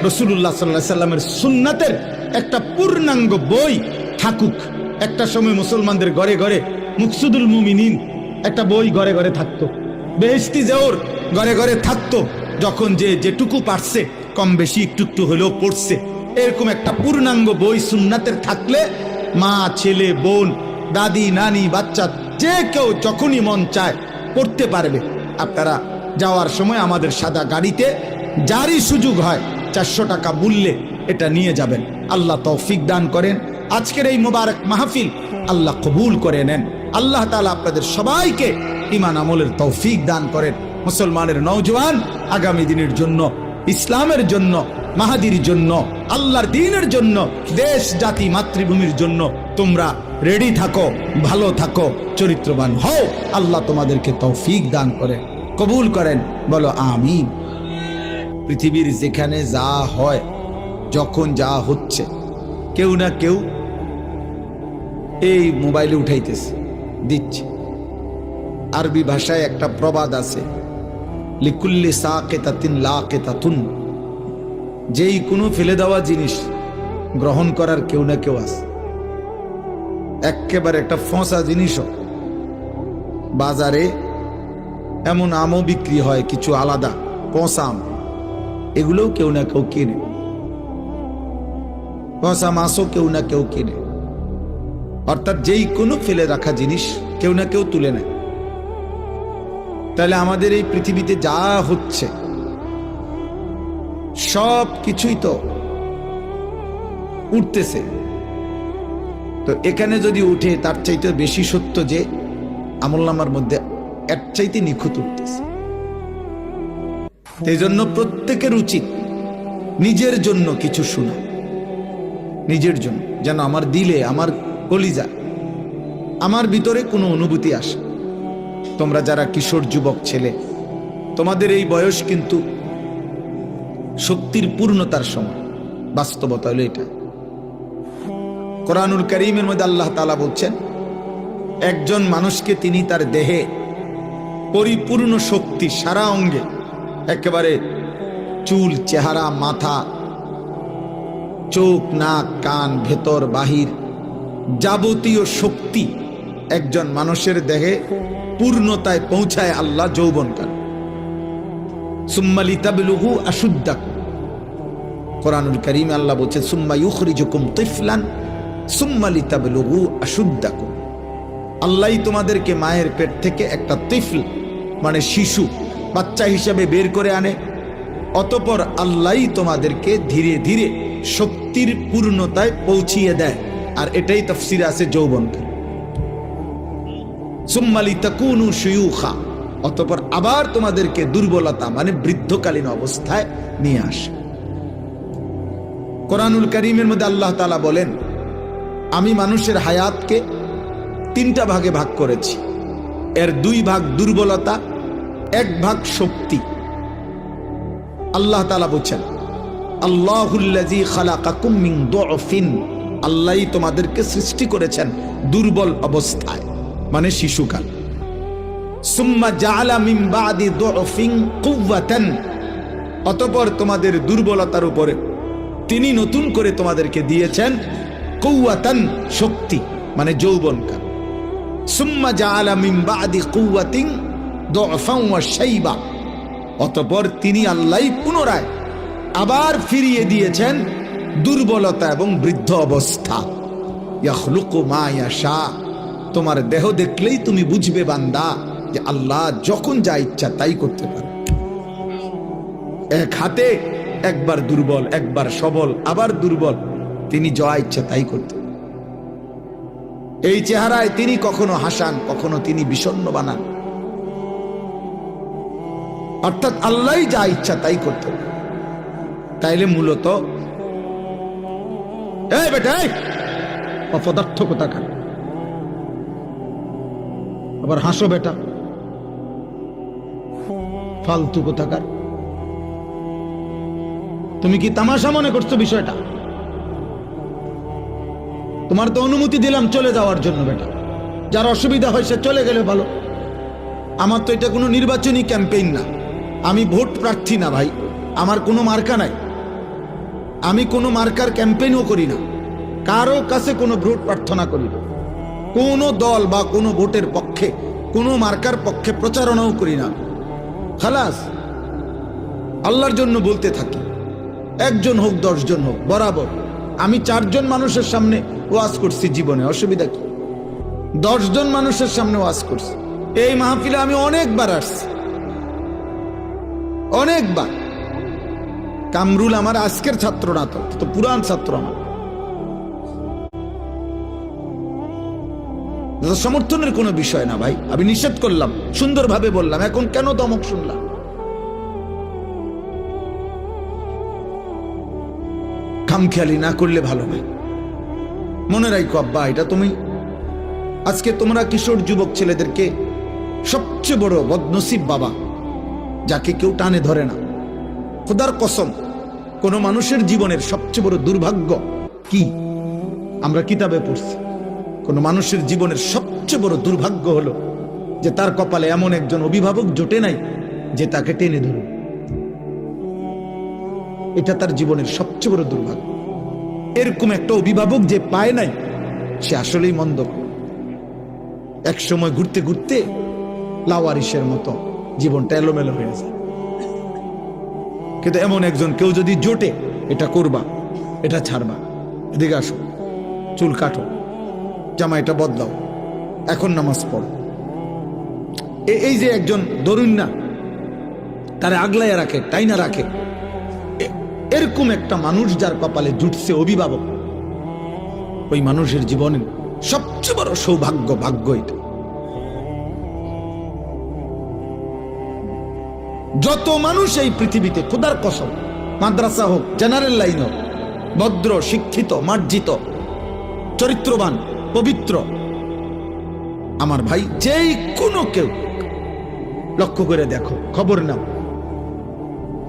রাসূলুল্লাহ সাল্লাল্লাহু আলাইহি সাল্লামের সুন্নাতের একটা পূর্ণাঙ্গ বই থাকুক। একটা সময় মুসলমানদের ঘরে ঘরে মুকসুদুল মুমিনিন একটা বই ঘরে ঘরে থাকতো, বেহেশতি জোর ঘরে ঘরে থাকতো, যখন যে যেটুকু পারছে কম বেশি একটু একটু হলেও পড়ছে। এরকম একটা পূর্ণাঙ্গ বই সুন্নাতের থাকলে মা, ছেলে, বোন, দাদি, নানি, বাচ্চা যে কেউ যখনই মন চায় পড়তে পারবে। আপনারা যাওয়ার সময় আমাদের সাদা গাড়িতে যারই সুযোগ হয় 400 টাকা মূল্যে এটা নিয়ে যাবেন। আল্লাহ তৌফিক দান করেন। আজকের এই মোবারক মাহফিল আল্লাহ কবুল করে নেন। আল্লাহ তাআলা আপনাদের সবাইকে ঈমান আমলের তৌফিক দান করেন। মুসলমানের নওজওয়ান আগামী দিনের জন্য, ইসলামের জন্য, মাহাদির জন্য, আল্লাহর দ্বীনের জন্য, দেশ জাতি মাতৃভূমির জন্য তোমরা রেডি থাকো, ভালো থাকো, চরিত্রবান হও। আল্লাহ তোমাদেরকে তৌফিক দান করে কবুল করেন, বলো আমিন। পৃথিবীর যেখানে যা হয়, যখন যা হচ্ছে, কেউ না কেউ এই মোবাইলে উঠাইতেছে, দিচ্ছে। আরবি ভাষায় একটা প্রবাদ আছে, লিকুল্লি সাকিতাতিন লাকিতাতুন, যেই কোনো ফেলে দেওয়া জিনিস গ্রহণ করার কেউ না কেউ আছে। একেবারে একটা ফসা জিনিসও বাজারে এমন আমও বিক্রি হয়, কিছু আলাদা পচা আম, এগুলোও কেউ না কেউ কিনে। পচা মাছও কেউ না কেউ কিনে। অর্থাৎ যেই কোনো ফেলে রাখা জিনিস কেউ না কেউ তুলে নেয়। তাহলে আমাদের এই পৃথিবীতে যা হচ্ছে সব কিছুই তো উঠতেছে। তো এখানে যদি উঠে, তার চাইতে বেশি সত্য যে আমলনামার মধ্যে এর চাইতে নিখুঁত উঠতেছে। এই জন্য প্রত্যেকের উচিত নিজের জন্য কিছু শোনা, নিজের জন্য, যেন আমার দিলে, আমার কলিজা, আমার ভিতরে কোনো অনুভূতি আসে। তোমরা যারা কিশোর যুবক ছেলে, তোমাদের এই বয়স কিন্তু শক্তির পূর্ণতার সময়। বাস্তবতা হলো এটা। কোরআনুল কারীমের মধ্যে আল্লাহ তাআলা বলছেন, একজন মানুষকে তিনি তার দেহে পরিপূর্ণ শক্তি, সারা অঙ্গে, একেবারে চুল, চেহারা, মাথা, চোখ, নাক, কান, ভেতর বাহির, যাবতীয় শক্তি একজন মানুষের দেহে পূর্ণতায় পৌঁছায় আল্লাহ যৌবনকাল। সুম্মা লিতাবলুগু আশুদ্দাকুম, কোরআনুল কারীমে আল্লাহ বলছে, সুম্মা ইউখরিজুকুম তিফলান সুম্মা লিতাবলুগু আশুদ্দাকুম। আল্লাহই তোমাদেরকে মায়ের পেট থেকে একটা তিফল মানে শিশু, বাচ্চা হিসেবে বের করে আনে। অতঃপর আল্লাহই তোমাদেরকে ধীরে ধীরে শক্তির পূর্ণতায় পৌঁছিয়ে দেয়। আর এটাই তাফসীরে আছে যৌবনকাল। সুম্মা লিতাকুনু শুয়ুখা, অতঃপর আবার তোমাদেরকে দুর্বলতা মানে বৃদ্ধকালীন অবস্থায় নিয়ে আসে। কোরআনুল কারীমের মধ্যে আল্লাহ তাআলা বলেন, আমি মানুষের হায়াতকে 3টা ভাগে ভাগ করেছি। এর 2 ভাগ দুর্বলতা, 1 ভাগ শক্তি। আল্লাহ তাআলা বলেন, আল্লাহুল্লাযী খালাকাকুম মিন দুআফিন, আল্লাহই তোমাদেরকে সৃষ্টি করেছেন দুর্বল অবস্থায় মানে শিশুকাল। সুম্মা জাআলা মিন বাদি দুআফিন কুওয়াতান, অতঃপর তোমাদের দুর্বলতার উপরে তিনি নতুন করে তোমাদেরকে দিয়েছেন কুওয়াতান, শক্তি মানে যৌবনকাল। সুম্মা জাআলা মিন বাদি কুওয়াতিন দুআফান ওয়া শাইবা, অতঃপর তিনি আল্লাহই পুনরায় আবার ফিরিয়ে দিয়েছেন দুর্বলতা এবং বৃদ্ধ অবস্থা। ইয়াখলুকু মা ইয়াশা, তোমার দেহ দেখলেই তুমি বুঝবে বান্দা যে আল্লাহ যখন যা ইচ্ছা তাই করতে পারে। এক হাতে একবার দুর্বল, একবার সবল, আবার দুর্বল, তিনি যা ইচ্ছা তাই করতে। এই চেহারায় তিনি কখনো হাসান, কখনো তিনি বিষণ্ণ বানান। অর্থাৎ আল্লাহই যা ইচ্ছা তাই করতে হবে। তাইলে মূলত এই বেটা অপদার্থ কোথাকার, আবার হাসো বেটা, ফালতু কোথাকার। তুমি কি তামাশা মনে করছো বিষয়টা? তোমার তো অনুমতি দিলাম চলে যাওয়ার জন্য বেটা, যার অসুবিধা হয় সে চলে গেলে ভালো। আমার তো এটা কোনো নির্বাচনী ক্যাম্পেইন না, আমি ভোট প্রার্থী না ভাই, আমার কোনো মার্কা নাই, আমি কোনো মার্কার ক্যাম্পেইনও করি না, কারো কাছে কোনো ভোট প্রার্থনা করি না, কোনো দল বা কোনো ভোটের পক্ষে কোনো মার্কার পক্ষে প্রচারণাও করি না। খালাস, আল্লাহর জন্য বলতে থাকি, একজন হোক 10 জন হোক বরাবর। আমি 4 জন মানুষের সামনে ওয়াজ করছি জীবনে, অসুবিধা কি? 10 জন মানুষের সামনে ওয়াজ করছি। এই মাহফিলে আমি অনেকবার আসছি, অনেকবার। কামরুল আমার আজকের ছাত্র না, তো পুরান ছাত্র আমার। সমর্থনের কোনো বিষয় না ভাই, আমি নিষেধ করলাম, সুন্দরভাবে বললাম, এখন কেন দমক শুনলাম? খামখেয়ালি না করলে ভালো ভাই। মনে রাখো আব্বা, এটা তুমি আজকে তোমরা কিশোর যুবক ছেলেদেরকে সবচেয়ে বড় বদনসিব বাবা, যাকে কেউ টানে ধরে না। খোদার কসম, কোন মানুষের জীবনের সবচেয়ে বড় দুর্ভাগ্য কি আমরা কিতাবে পড়ছি, কোন মানুষের জীবনের সবচেয়ে বড় দুর্ভাগ্য হলো যে তার কপালে এমন একজন অভিভাবক জোটে নাই যে তাকে টেনে ধরবে। এটা তার জীবনের সবচেয়ে বড় দুর্ভাগ্য। এরকম একটা অভিভাবক যে পায় নাই, সে আসলেই মন্দ। এক সময় ঘুরতে ঘুরতে লাওয়ারিসের মতো জীবনটা এলোমেলো হয়ে যায়। কিন্তু এমন একজন কেউ যদি জোটে, এটা করবা, এটা ছাড়বা, এদিকে আসো, চুল কাটো, জামা এটা বদলাও, এখন নামাজ পড়ো, এই যে একজন দরুন না, তারে আগলাইয়া রাখে, টাইনা রাখে, এরকম একটা মানুষ যার কপালে জুটছে অভিভাবক, ওই মানুষের জীবনে সবচেয়ে বড় সৌভাগ্য, ভাগ্য এটা। যত মানুষ এই পৃথিবীতে, খোদার কসম, মাদ্রাসা হোক, জেনারেল লাইন হোক, ভদ্র, শিক্ষিত, মার্জিত, চরিত্রবান, পবিত্র, আমার ভাই, যেই কোনো কেউ লক্ষ্য করে দেখো, খবর নাও,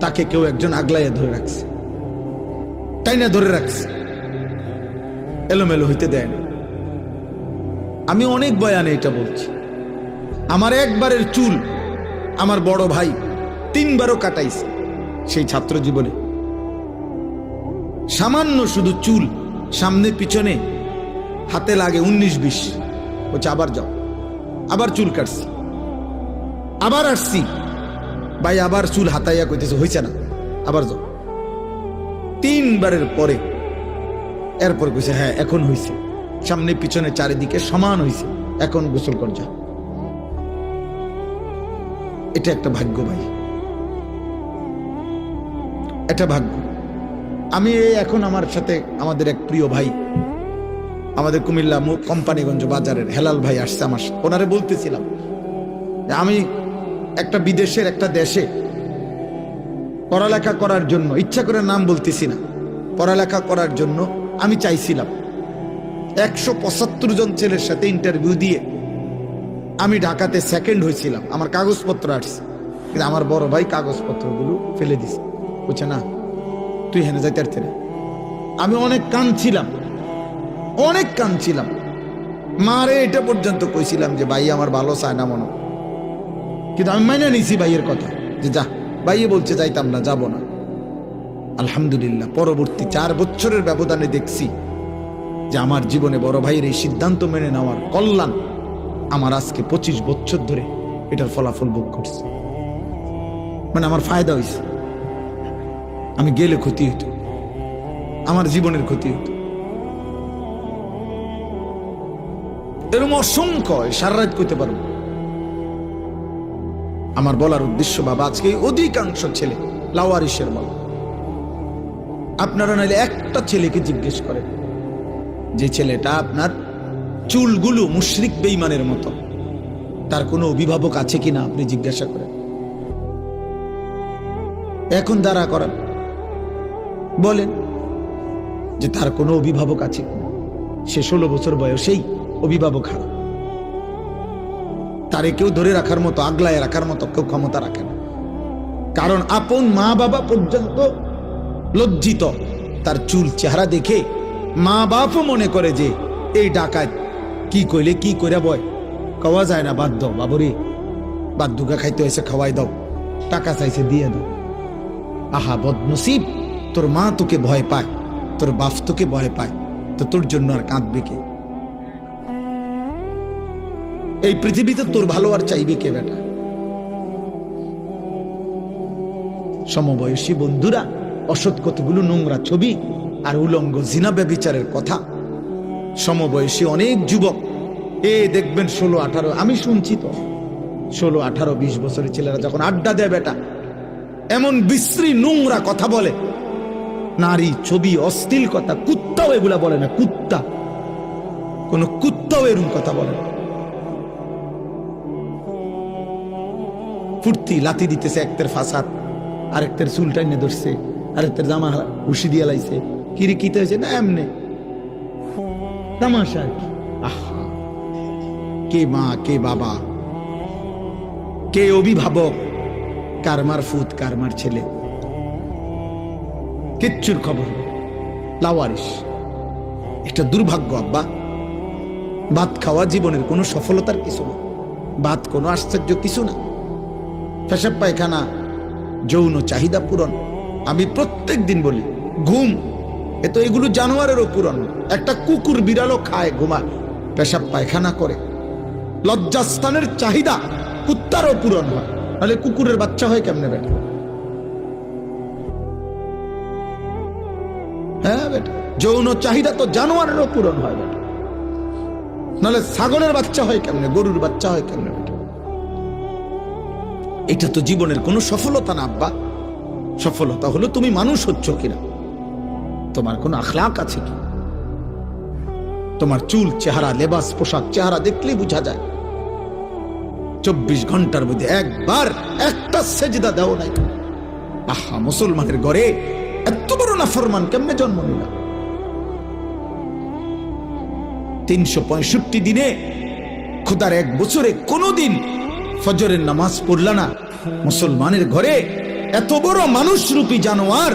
তাকে কেউ একজন আগলাইয়া ধরে রাখছে, টাইনা ধরে রাখছে, এলোমেলো হইতে দেয় না। আমি অনেক বয়ানে এটা বলছি। আমার একবারের চুল আমার বড় ভাই 3 বারও কাটাইছে সেই ছাত্র জীবনে। সামান্য শুধু চুল, সামনে পিছনে হাতে লাগে 19-20, বলছে আবার যাও, আবার চুল কাটছি, আবার আসছি ভাই, আবার চুল হাতাইয়া কইতেছে হইছে না, আবার যাও। 3 বারের পরে এরপর কইছে হ্যাঁ এখন হইছে, সামনে পিছনে চারিদিকে সমান হইছে, এখন গোসল কর যা। এটা একটা ভাগ্য ভাই, এটা ভাগ্য। আমি এখন আমার সাথে আমাদের এক প্রিয় ভাই, আমাদের কুমিল্লা কোম্পানিগঞ্জ বাজারের হেলাল ভাই আসছে আমার, ওনারে বলতেছিলাম আমি একটা বিদেশের একটা দেশে পড়ালেখা করার জন্য, ইচ্ছা করে নাম বলতেছি না, পড়ালেখা করার জন্য আমি চাইছিলাম। 175 জন ছেলের সাথে ইন্টারভিউ দিয়ে আমি ঢাকাতে সেকেন্ড হয়েছিলাম, আমার কাগজপত্র আসছে, কিন্তু আমার বড় ভাই কাগজপত্রগুলো ফেলে দিছে, বুঝছে না তুই হেনে যাইতে পারতে না। আমি অনেক কাঁদছিলাম, অনেক কাঁদছিলাম, মারে এটা পর্যন্ত কইছিলাম যে ভাই আমার ভালো চায় না মনে, কিন্তু আমি মাইনে নিছি ভাইয়ের কথা যে যা, ভাইয়ে বলছে যাইতাম না, যাব না। আলহামদুলিল্লাহ পরবর্তী 4 বছরের ব্যবধানে দেখছি যে আমার জীবনে বড় ভাইয়ের এই সিদ্ধান্ত মেনে নেওয়ার কল্যাণ আমার আজকে 25 বছর ধরে এটার ফলাফল ভোগ করছে। মানে আমার ফায়দা হয়েছে, আমি গেলে ক্ষতি হইতো, আমার জীবনের ক্ষতি হইতো। এরকম অসংখ্য, সারা রাত করতে পারবো। আমার বলার উদ্দেশ্য বাবা, আজকে অধিকাংশ ছেলে লাওয়ারিসের বল। আপনারা নাইলে একটা ছেলেকে জিজ্ঞেস করেন, যে ছেলেটা আপনার চুলগুলো মুশরিক বেঈমানের মতো, তার কোনো অভিভাবক আছে কিনা আপনি জিজ্ঞাসা করেন। এখন দাঁড়া করান, বলেন যে তার কোনো অভিভাবক আছে? সে 16 বছর বয়সেই অভিভাবক হারা। তারে কেউ ধরে রাখার মতো, আগলায় রাখার মতো কেউ ক্ষমতা রাখে না। কারণ আপন মা বাবা পর্যন্ত লজ্জিত তার চুল চেহারা দেখে। মা বাপও মনে করে যে এই ডাকাত কি কইলে কি কইরা বয়, খাওয়া যায় না, বাদ দাও বাবুরে, বাদ দুগা খাইতে হয়েছে, খাওয়াই দাও, টাকা চাইছে দিয়ে দাও। আহা বদনসিব, তোর মা তোকে ভয় পায়, তোর বাপ তোকে ভয় পায়, তো তোর জন্য আর কাঁদবে কে? এই পৃথিবীতে তোর ভালো আর চাইবে কে বেটা? সমবয়সী বন্ধুরা অসৎ কতগুলো নোংরা ছবি আর উলঙ্গ জিনা ব্যভিচারের কথা। সমবয়সী অনেক যুবক দেখবেন 16-18, আমি শুনছি তো 16-18-20 বছরের ছেলেরা যখন আড্ডা দেয় বেটা, এমন বিশ্রী নোংরা কথা বলে, নারী ছবি, অশ্লীল কথা। কুত্তাও এগুলা বলে না, কুত্তা, কোন কুত্তাও এরকম কথা বলে না। ফুর্তি লাথি দিতেছে, একটের ফাসাদ, আরেকটের চুল টাইনে ধরছে, আরেকটের জামা উশি দিয়ে লাইছে, কিরে কিতে হয়েছে না, এমনি তামাশা। আহা, কে মা, কে বাবা, কে অভিভাবক, কারমার ফুত, কারমার ছেলে, কিচ্ছুর খবর, লাওয়ারিস। এটা দুর্ভাগ্য আব্বা। ভাত খাওয়া জীবনের কোনো সফলতার কিছু না, ভাত কোনো আশ্চর্য কিছু না। পেশাব পায়খানা যৌন চাহিদা পূরণ, আমি প্রত্যেক দিন বলি, ঘুম এ তো এগুলো জানোয়ারেরও পূরণ। একটা কুকুর বিড়ালও খায়, ঘুমায়, পেশাব পায়খানা করে। লজ্জাস্থানের চাহিদা কুত্তারও পূরণ হয়, তাহলে কুকুরের বাচ্চা হয় কেমনে বেটা? হ্যাঁ বেটা, যৌন চাহিদা তো জানোয়ারেরও পূরণ হয় বেটা, নাহলে ছাগলের বাচ্চা হয় কেমনে, গরুর বাচ্চা হয় কেমনে বেটা? এটা তো জীবনের কোনো সফলতা না আব্বা। সফলতা হলো তুমি মানুষ হচ্ছ কিনা, তোমার কোন আখলাক আছে কি। তোমার চুল, চেহারা, লেবাস, পোশাক, চেহারা দেখলেই বোঝা যায়। 24 ঘন্টার মধ্যে একবার একটা সেজদা দাও নাই। আহা, মুসলমানের ঘরে এত বড় নাফরমান কেমনে জন্ম নিল? 365 দিনে খোদার এক বছরে কোনদিন ফজরের নামাজ পড়লা না। মুসলমানের ঘরে এত বড় মানুষরূপী জানোয়ার,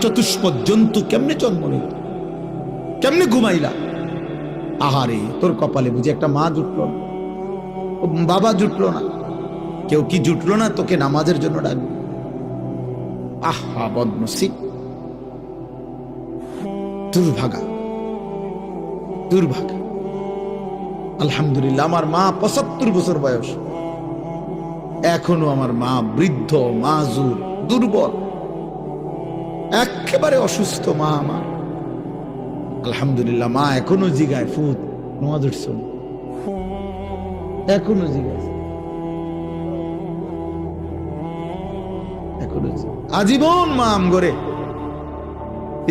চতুষ্পদ জন্তু কেমনে জন্ম নিল? কেমনে ঘুমাইলা? আহারে, তোর কপালে বুঝি একটা মা জুটলো না, বাবা জুটলো না, কেউ কি জুটলো না তোকে নামাজের জন্য ডাকবে? আহা বদনসিব, দুর্ভাগা, দুর্ভাগা। আলহামদুলিল্লাহ, আমার মা 75 বছর বয়স, এখনো আমার মা বৃদ্ধ, মাজুর, দুর্বল, একেবারে অসুস্থ মা আমার। আলহামদুলিল্লাহ, মা এখনো জিগায়, ফুত নামাজ উঠছ, এখনো জিগায়, এখনো আজীবন মা আমগরে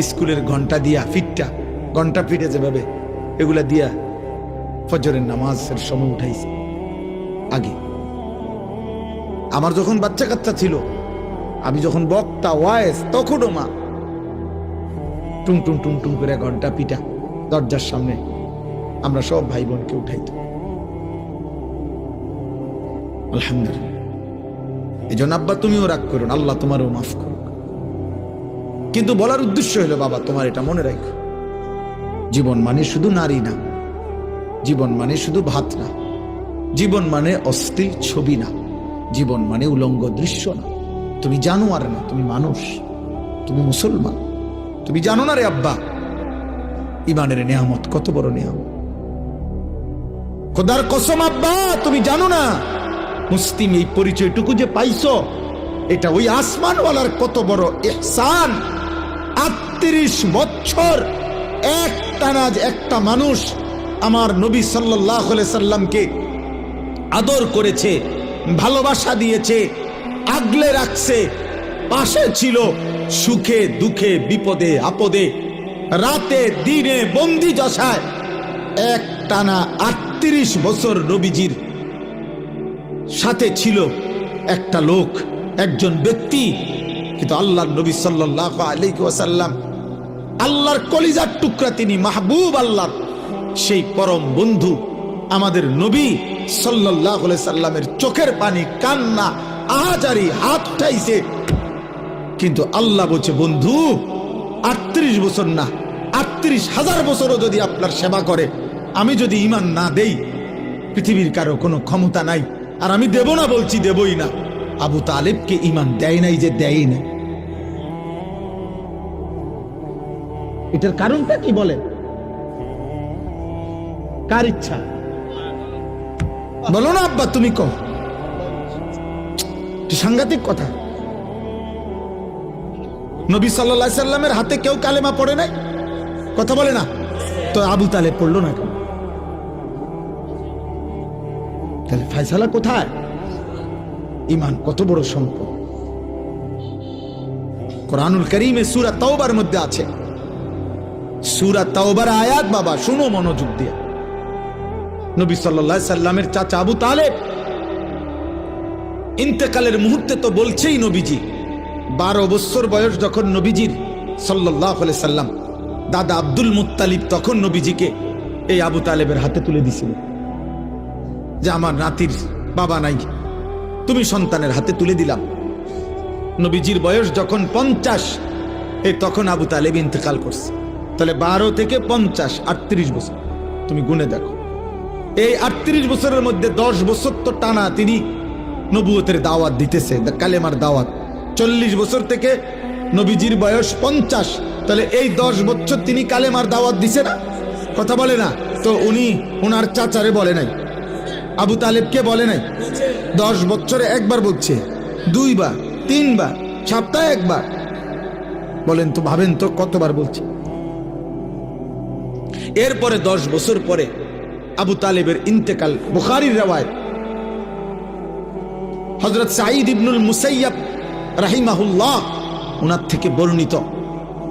স্কুলের ঘন্টা দিয়া, ফিটটা ঘন্টা ফিটে যেভাবে এগুলা দিয়া ফজরের নামাজের সময় উঠাইছে। আগে আমার যখন বাচ্চা কাচ্চা ছিল, আমি যখন বক্তা ওয়াইস, তখনও মা টুং টুং টুং টুং করে ঘন্টা পিটা দরজার সামনে আমরা সব ভাই বোনকে উঠাইত। আলহামদুলিল্লাহ। এই জন্য আব্বা তুমিও রাগ করো না, আল্লাহ তোমারও মাফ করুক। কিন্তু বলার উদ্দেশ্য হলো, বাবা তোমার এটা মনে রাখো, জীবন মানে শুধু নারী না, জীবন মানে শুধু ভাত না, জীবন মানে অশ্লীল ছবি না, জীবন মানে উলঙ্গ দৃশ্য না। তুমি জানোয়ার না, তুমি মানুষ, তুমি মুসলমান। তুমি জানো না রে আব্বা, ইমানের নেয়ামত কত বড় নেয়ামত। খোদার কসম আব্বা, তুমি জানো না মুসলিম এই পরিচয়টুকু যে পাইছো, এটা ওই আসমানওয়ালার কত বড় ইহসান। 38 বছর একটানা একটা মানুষ আমার নবী সাল্লাল্লাহু আলাইহি সাল্লামকে আদর করেছে, ভালোবাসা দিয়েছে, আগলে রাখছে, পাশে ছিল সুখে দুঃখে, বিপদে আপদে, রাতে দিনে, বন্দি দশায়। একটানা 38 বছর নবীজির সাথে ছিল একটা লোক, একজন ব্যক্তি, কিন্তু আল্লাহর নবী সাল্লাল্লাহু আলাইহি ওয়াসাল্লাম, আল্লাহর কলিজার টুকরা, তিনি মাহবুব আল্লাহর সেই পরম বন্ধু আমাদের নবী সাল্লাল্লাহু আলাইহি সাল্লামের চোখের পানি, কান্না, আহাজারি, হাত উঠাইছে। কিন্তু আল্লাহ বলছে, বন্ধু 38 বছর না, 38,000 বছরও যদি আপনার সেবা করে, আমি যদি ঈমান না দেই, পৃথিবীর কারো কোনো ক্ষমতা নাই। আর আমি দেব না বলছি, দেবই না। আবু তালেবকে ঈমান দেয় নাই যে দেয় না। এটার কারণটা কি বলেন? কার ইচ্ছা? বলো না আব্বা, তুমি কও। সাংঘাতিক কথা। নবী সাল্লাল্লাহু আলাইহি সাল্লামের হাতে কেউ কালেমা পড়ে নাই, কথা বলে না। তো আবু তালেব পড়লো না কেন? তাহলে ফয়সালা কোথায়? ঈমান কত বড় সম্পদ। কোরআনুল কারীমে সূরা তাওবার মধ্যে আছে, সূরা তাওবার আয়াত, বাবা শুনো মনোযোগ দিয়ে। নবী সাল্লাল্লাহু আলাইহি সাল্লামের চাচা আবু তালেব ইন্তেকালের মুহূর্তে তো বলছেই নবীজি 12 বছর বয়স যখন নবীজির সাল্লাল্লাহু আলাইহি সাল্লাম দাদা আব্দুল মুত্তালিব তখন নবীজিকে এই আবু তালেবের হাতে তুলে দিছিল যে আমার নাতির বাবা নাই, তুমি সন্তানের হাতে তুলে দিলাম। নবীজির বয়স যখন 50, এই তখন আবু তালেব ইন্তেকাল করছে। তাহলে 12 থেকে 50, 38 বছর। তুমি গুনে দেখো, এই 38 বছরের মধ্যে 10 বছর তো টানা তিনি নবুয়তের দাওয়াত দিতেছে, কালেমার দাওয়াত। 40 বছর থেকে নবীজির বয়স 50, তাহলে এই 10 বছর তিনি কালেমার দাওয়াত দিছে না, কথা বলে না। তো উনি ওনার চাচারে বলে নাই, আবু তালেবকে বলে নাই। 10 বছরে একবার বলছে, 2 বার, 3 বার, সপ্তাহে একবার। বলেন তো, ভাবেন তো কতবার বলছে। এরপরে 10 বছর পরে আবু তালেবের ইন্তেকাল। বুখারীর রওয়ায়াত, হযরত সাঈদ ইবনুল মুসাইয়াব রাহিমাহুল্লাহ ওনার থেকে বর্ণিত,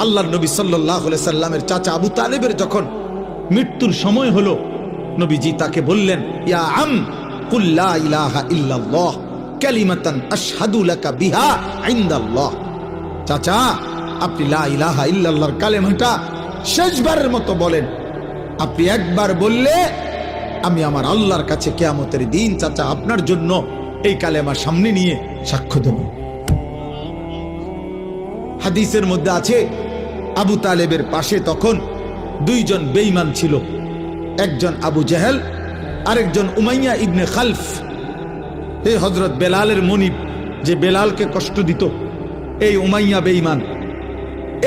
আল্লাহর নবী সাল্লাল্লাহু আলাইহি সাল্লামের চাচা আবু তালেবের যখন মৃত্যুর সময় হলো, নবীজি তাকে বললেন, ইয়া আম কুল লা ইলাহা ইল্লাল্লাহ কালিমাতান আশহাদু লাকা বিহা ইনদাল্লাহ। চাচা, আপনি লা ইলাহা ইল্লাল্লাহর কালেমাটা শেষবারের মতো বলেন। আপনি একবার বললে আমি আমার আল্লাহর কাছে কিয়ামতের দিন চাচা আপনার জন্য এই কালেমা সামনে নিয়ে সাক্ষ্য দেব। হাদিসের মধ্যে আছে, আবু তালেবের পাশে তখন 2 জন বেঈমান ছিল, একজন আবু জেহেল, আরেকজন উমাইয়া ইবনে খালফ। এই হযরত বেলালের মনিব, যে বেলালকে কষ্ট দিত, এই উমাইয়া বেঈমান।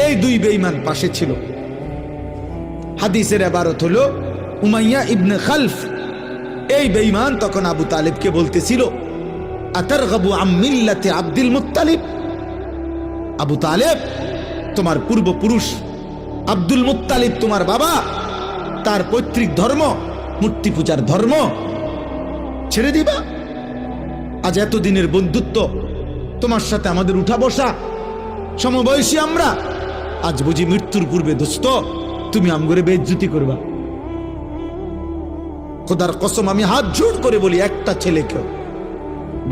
এই 2 বেঈমান পাশে ছিল। হাদিসের ইবারত হলো উমাইয়া ইবনে খালফ, এই বেঈমান তখন আবু তালেবকে বলতেছিল, আতারগাবু আম মিল্লাতি আব্দুল মুত্তালিব। আবু তালেব, তোমার পূর্বপুরুষ আব্দুল মুত্তালিব, তোমার বাবা, তার পৈতৃক ধর্ম মূর্তি পূজার ধর্ম ছেড়ে দিবা? আজ এতদিনের বন্ধুত্ব, তোমার সাথে আমাদের উঠা বসা, সমবয়সী আমরা, আজ বুঝি মৃত্যুর পূর্বে দোস্ত তুমি আমগরে বেইজ্জতি করবা? খোদার কসম, আমি হাত জোড় করে বলি, একটা ছেলেকে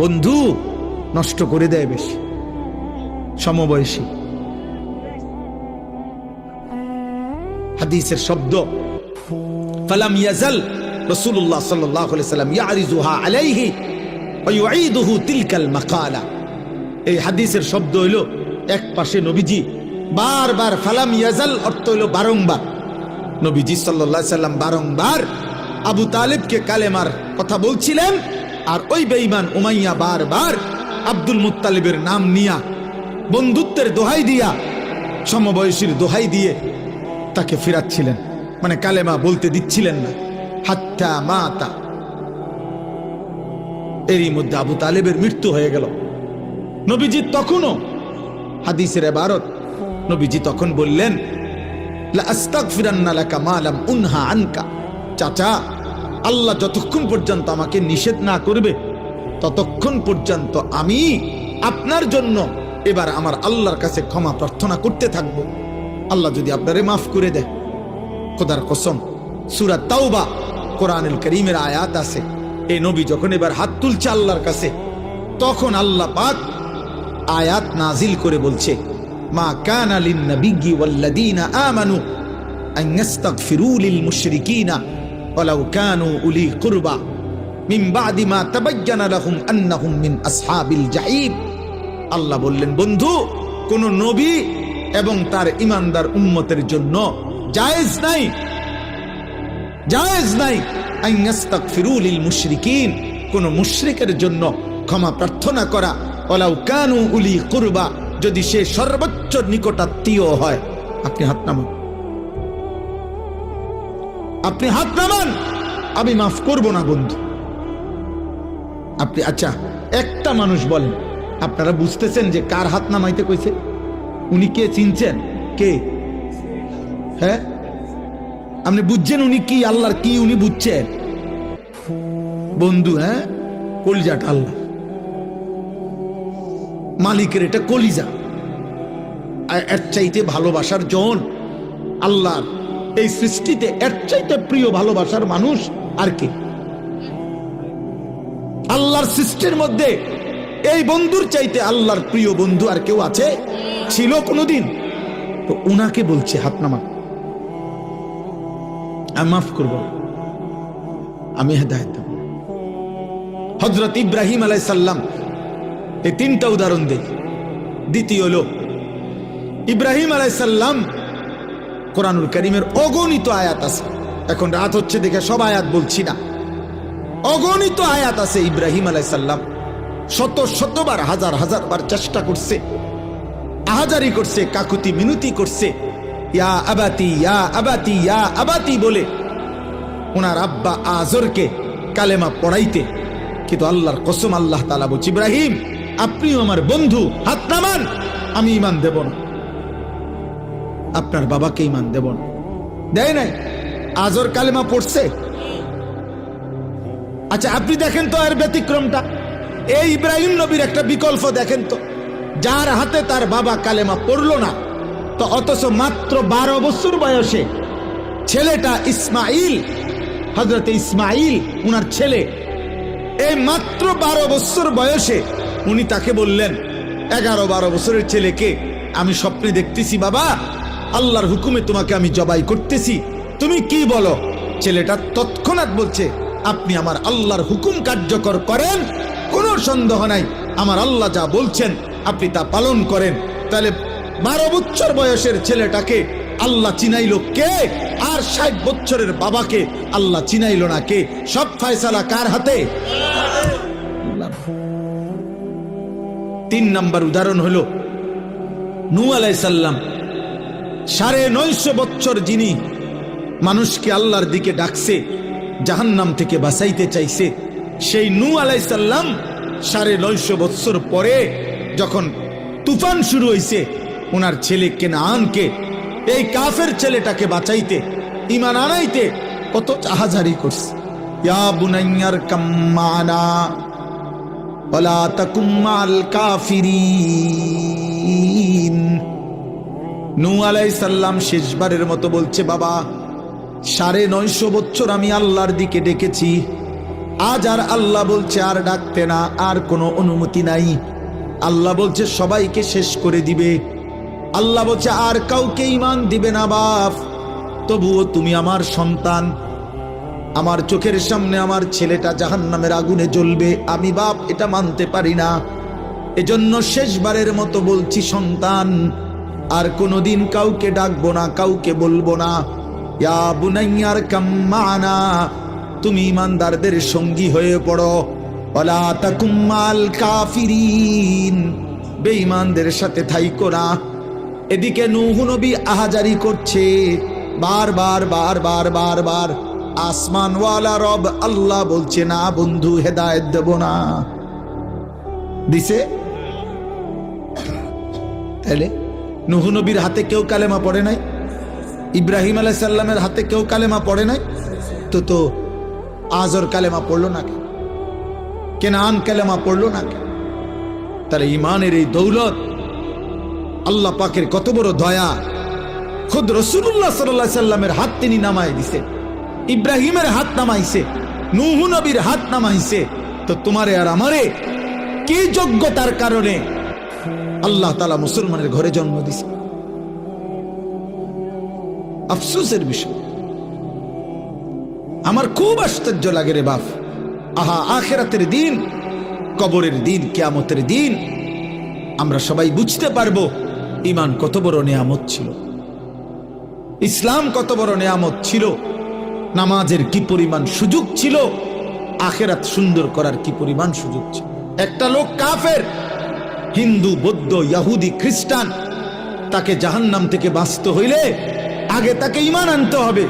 বন্ধু নষ্ট করে দেয় বেশি, সমবয়সী। হাদিসের শব্দ, ফালাম ইয়াজাল রাসূলুল্লাহ সাল্লাল্লাহু আলাইহি সাল্লাম ইয়ারিজুহা আলাইহি ওয়া ইউঈদুহু তিলকাল মাকালা। এই হাদিসের শব্দ হইল, এক পাশে নবীজি বারবার, ফালাম ইয়াজাল অর্থ হইল বারংবার, নবীজি সাল্লাল্লাহু আলাইহি সাল্লাম বারংবার আবু তালেবকে কালেমার কথা বলছিলেন, আর ওই বেঈমান উমাইয়া বারবার আব্দুল মুত্তালিবের নাম নিয়া, বন্ধুত্বের দোহাই দিয়া, সমবয়সীর দোহাই দিয়ে তাকে ফিরাচ্ছিলেন, মানে কালেমা বলতে দিচ্ছিলেন না। হাত্তা মাতা, এরই মধ্যে আবু তালেবের মৃত্যু হয়ে গেল। নবীজি তখনও, হাদিসের ইবারত, নবীজি তখন বললেন, লা আস্তাগফিরান্না লাকা মা লাম উনহা আনকা। চাচা, আল্লাহ যতক্ষণ পর্যন্ত আমাকে নিষেধ না করবে ততক্ষণ পর্যন্ত আমি আপনার জন্য এবার আমার আল্লাহর কাছে ক্ষমা প্রার্থনা করতে থাকব। আল্লাহ যদি আপনারে মাফ করে দেয়। খোদার কসম, সূরা তাওবা কোরআনুল কারীমের আয়াত আছে, এই নবী যখন এবার হাত তুলছে আল্লাহর কাছে, তখন আল্লাহ পাক আয়াত নাজিল করে বলছে, মা কানা লিন-নাবিয়্যি ওয়াল্লাযীনা আমানু আন ইস্তাগফিরু লিল মুশরিকিনা ওয়ালাউ কানু উলি কুরবা মিন বা'দি মা তাবায়্যানা লাহুম আন্নাহুম মিন আসহাবিল জাহিম। আল্লাহ বললেন, বন্ধু, কোন নবী এবং তার ঈমানদার উম্মতের জন্য জায়েজ নাই আন ইস্তাগফিরু লিল মুশরিকিন, কোন মুশরিকের জন্য ক্ষমা প্রার্থনা করা, ওয়ালাউ কানু উলি কুরবা, যদি সে সর্বোচ্চ নিকটাত্মীয় হয়। আপনি হাত নামান, আপনি হাত নামান, আমি মাফ করব না বন্ধু। আপনি আচ্ছা একটা মানুষ বলেন, আপনারা বুঝতেছেন যে কার হাত নামাইতে কইছে? উনি কে চিনছেন? কে? হ্যাঁ, আপনি বুঝছেন উনি কি? আল্লাহর কি উনি বুঝছেন? বন্ধু, হ্যাঁ, কলিজাটা আল্লাহ মালিকের, এটা কলিজা। এর চাইতে ভালোবাসার জন আল্লাহর এই সৃষ্টিতে, এর চাইতে প্রিয় ভালোবাসার মানুষ আর কে? আল্লাহর সৃষ্টির মধ্যে এই বন্ধুর চাইতে আল্লাহর প্রিয় বন্ধু আর কেউ আছে? ছিল কোনদিন? তো উনাকে বলছে হাত নামা, আমি মাফ করব, আমি হেদায়েত দেব। হযরত ইব্রাহিম আলাইহিস সালাম, এই তিনটা উদাহরণ দেই। দ্বিতীয় হলো ইব্রাহিম আলাইহিস সালাম, কোরআনুল কারীমের অগণিত আয়াত আছে। এখন রাত হচ্ছে দেখে সব আয়াত বলছি না, অগণিত আয়াত আছে। ইব্রাহিম আলাইহিস সালাম শতবার, হাজার বার চেষ্টা করছে, আহাজারি করছে, কাকুতি মিনতি করছে, ইয়া আবাতি ইয়া আবাতি ইয়া আবাতি বলে ওনার আব্বা আজরকে কালেমা পড়াইতে। কিন্তু আল্লাহর কসম, আল্লাহ তাআলা বলছে, ইব্রাহিম আপনিও আমার বন্ধু, হাত নামান, আমি ঈমান দেব না, আপনার বাবাকে ঈমান দেব না। দেয় নাই? আজর কালেমা পড়ছে। আচ্ছা আপনি দেখেন তো এর ব্যতিক্রমটা। এই ইব্রাহিম নবীর একটা বিকল্প দেখেন তো, যার হাতে তার বাবা কালেমা পড়লো না, তো অথচ মাত্র 12 বছর বয়সে ছেলেটা ইসমাইল, হযরত ইসমাইল উনার ছেলে, এই মাত্র 12 বছর বয়সে উনি তাকে বললেন, 11-12 বছরের ছেলেকে, আমি স্বপ্নে দেখতেছি বাবা, আল্লাহর হুকুমে তোমাকে আমি জবাই করতেছি, তুমি কি বলো? ছেলেটা তৎক্ষণাৎ বলছে, আপনি আমার আল্লাহর হুকুম কার্যকর করেন, কোনো সন্দেহ নাই, আমার আল্লাহ যা বলছেন আপনি তা পালন করেন। তাহলে 12 বছর বয়সের ছেলেটাকে আল্লাহ চিনাইলো কে? আর 60 বছরের বাবাকে আল্লাহ চিনাইলো না কে? সব ফয়সালা কার হাতে? 3 নম্বর উদাহরণ হলো নূহ আলাইহিস সালাম। 950 বছর যিনি মানুষকে আল্লাহর দিকে ডাকছে, জাহান্নাম থেকে বাঁচাইতে চাইছে, সেই নূহ আলাইহিস সালাম 950 বছর পরে যখন তুফান শুরু হয়েছে, ওনার ছেলে কেনানকে, এই কাফের ছেলেটাকে বাঁচাইতে, ঈমান আনাইতে কত আহাজারি করছে। ইয়া বুনাইয়ার কাম্মানা ওয়ালা তাকুম মাল কাফিরিন। নূহ আলাইহিস সালাম শেষবারের মতো বলছে, বাবা 950 বছর আমি আল্লাহর দিকে ডেকেছি, আজ আর আল্লাহ বলছে আর ডাকতে না, আর কোনো অনুমতি নাই। আল্লাহ বলছে সবাইকে শেষ করে দিবে, আল্লাহ বলছে আর কাউকে ঈমান দিবে না বাপ, তবুও তুমি আমার সন্তান, আমার চোখের সামনে আমার ছেলেটা জাহান্নামের আগুনে জ্বলবে, আমি বাপ এটা মানতে পারি না, এজন্য শেষবারের মতো বলছি সন্তান, আর কোনোদিন কাউকে ডাকবো না, কাউকে বলবো না। ইয়া বুনাইয়ার কাম্মানা, তুমি ইমানদারদের সঙ্গী হয়ে পড়ো, ওয়ালা তাকুম মাল কাফিরিন, বেঈমানদের সাথে থাইকো না। এদিকে নূহ নবী আহাজারি করছে, বারবার আসমানওয়ালা রব আল্লাহ বলছে, না বন্ধু, হেদায়েত দেব না। দিছে? তাহলে নূহ নবীর হাতে কেউ কালেমা পড়ে নাই? ইব্রাহিম আলাইহিস সালামের হাতে কেউ কালেমা পড়ে নাই? তো আজর কালেমা পড়লো না কে? কেনান কালেমা পড়লো না কে? তাহলে ইমানের এই দৌলত, আল্লাহ পাকের কত বড় দয়া। খুদ রাসূলুল্লাহ সাল্লাল্লাহু আলাইহি সাল্লামের হাত তিনি নামাই দিছে, ইব্রাহিমের হাত নামাইছে, নূহ নবীর হাত নামাইছে। তো তোমারে আর আমারে কি যোগ্যতার কারণে আল্লাহ তাআলা মুসলমানের ঘরে জন্ম দিয়েছে। আফসোসের বিষয়, আমার খুব আশ্চর্য লাগে রে বাপ। আহা, আখিরাতের দিন, কবরের দিন, কিয়ামতের দিন আমরা সবাই বুঝতে পারবো ঈমান কত বড় নিয়ামত ছিল, ইসলাম কত বড় নিয়ামত ছিল, নামাজের কি পরিমাণ সুযোগ ছিল, আখিরাত সুন্দর করার কি পরিমাণ সুযোগ ছিল। একটা লোক কাফের, হিন্দু, বৌদ্ধ, ইহুদি, খ্রিস্টান, তাকে জাহান্নাম থেকে বাঁচতে হইলে আগে তাকে ঈমান আনতে হবে,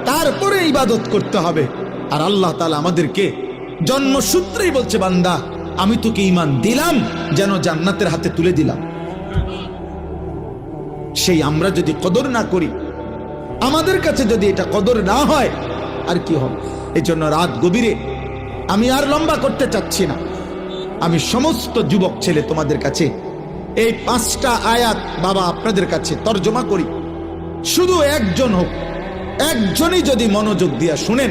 তারপরে ইবাদত করতে হবে। আর আল্লাহ তাআলা আমাদেরকে জন্মসূত্রেই বলছে, বান্দা আমি তোকে ঈমান দিলাম যেন জান্নাতের হাতে তুলে দিলাম। সেই আমরা যদি কদর না করি, আমাদের কাছে যদি এটা কদর না হয়, আর কি হবে। এই জন্য রাত গভীরে আমি আর লম্বা করতে চাচ্ছি না, আমি সমস্ত যুবক ছেলে তোমাদের কাছে এই 5টা আয়াত বাবা আপনাদের কাছে তর্জমা করি। শুধু একজন হোক, একজনই যদি মনোযোগ দিয়া শুনেন,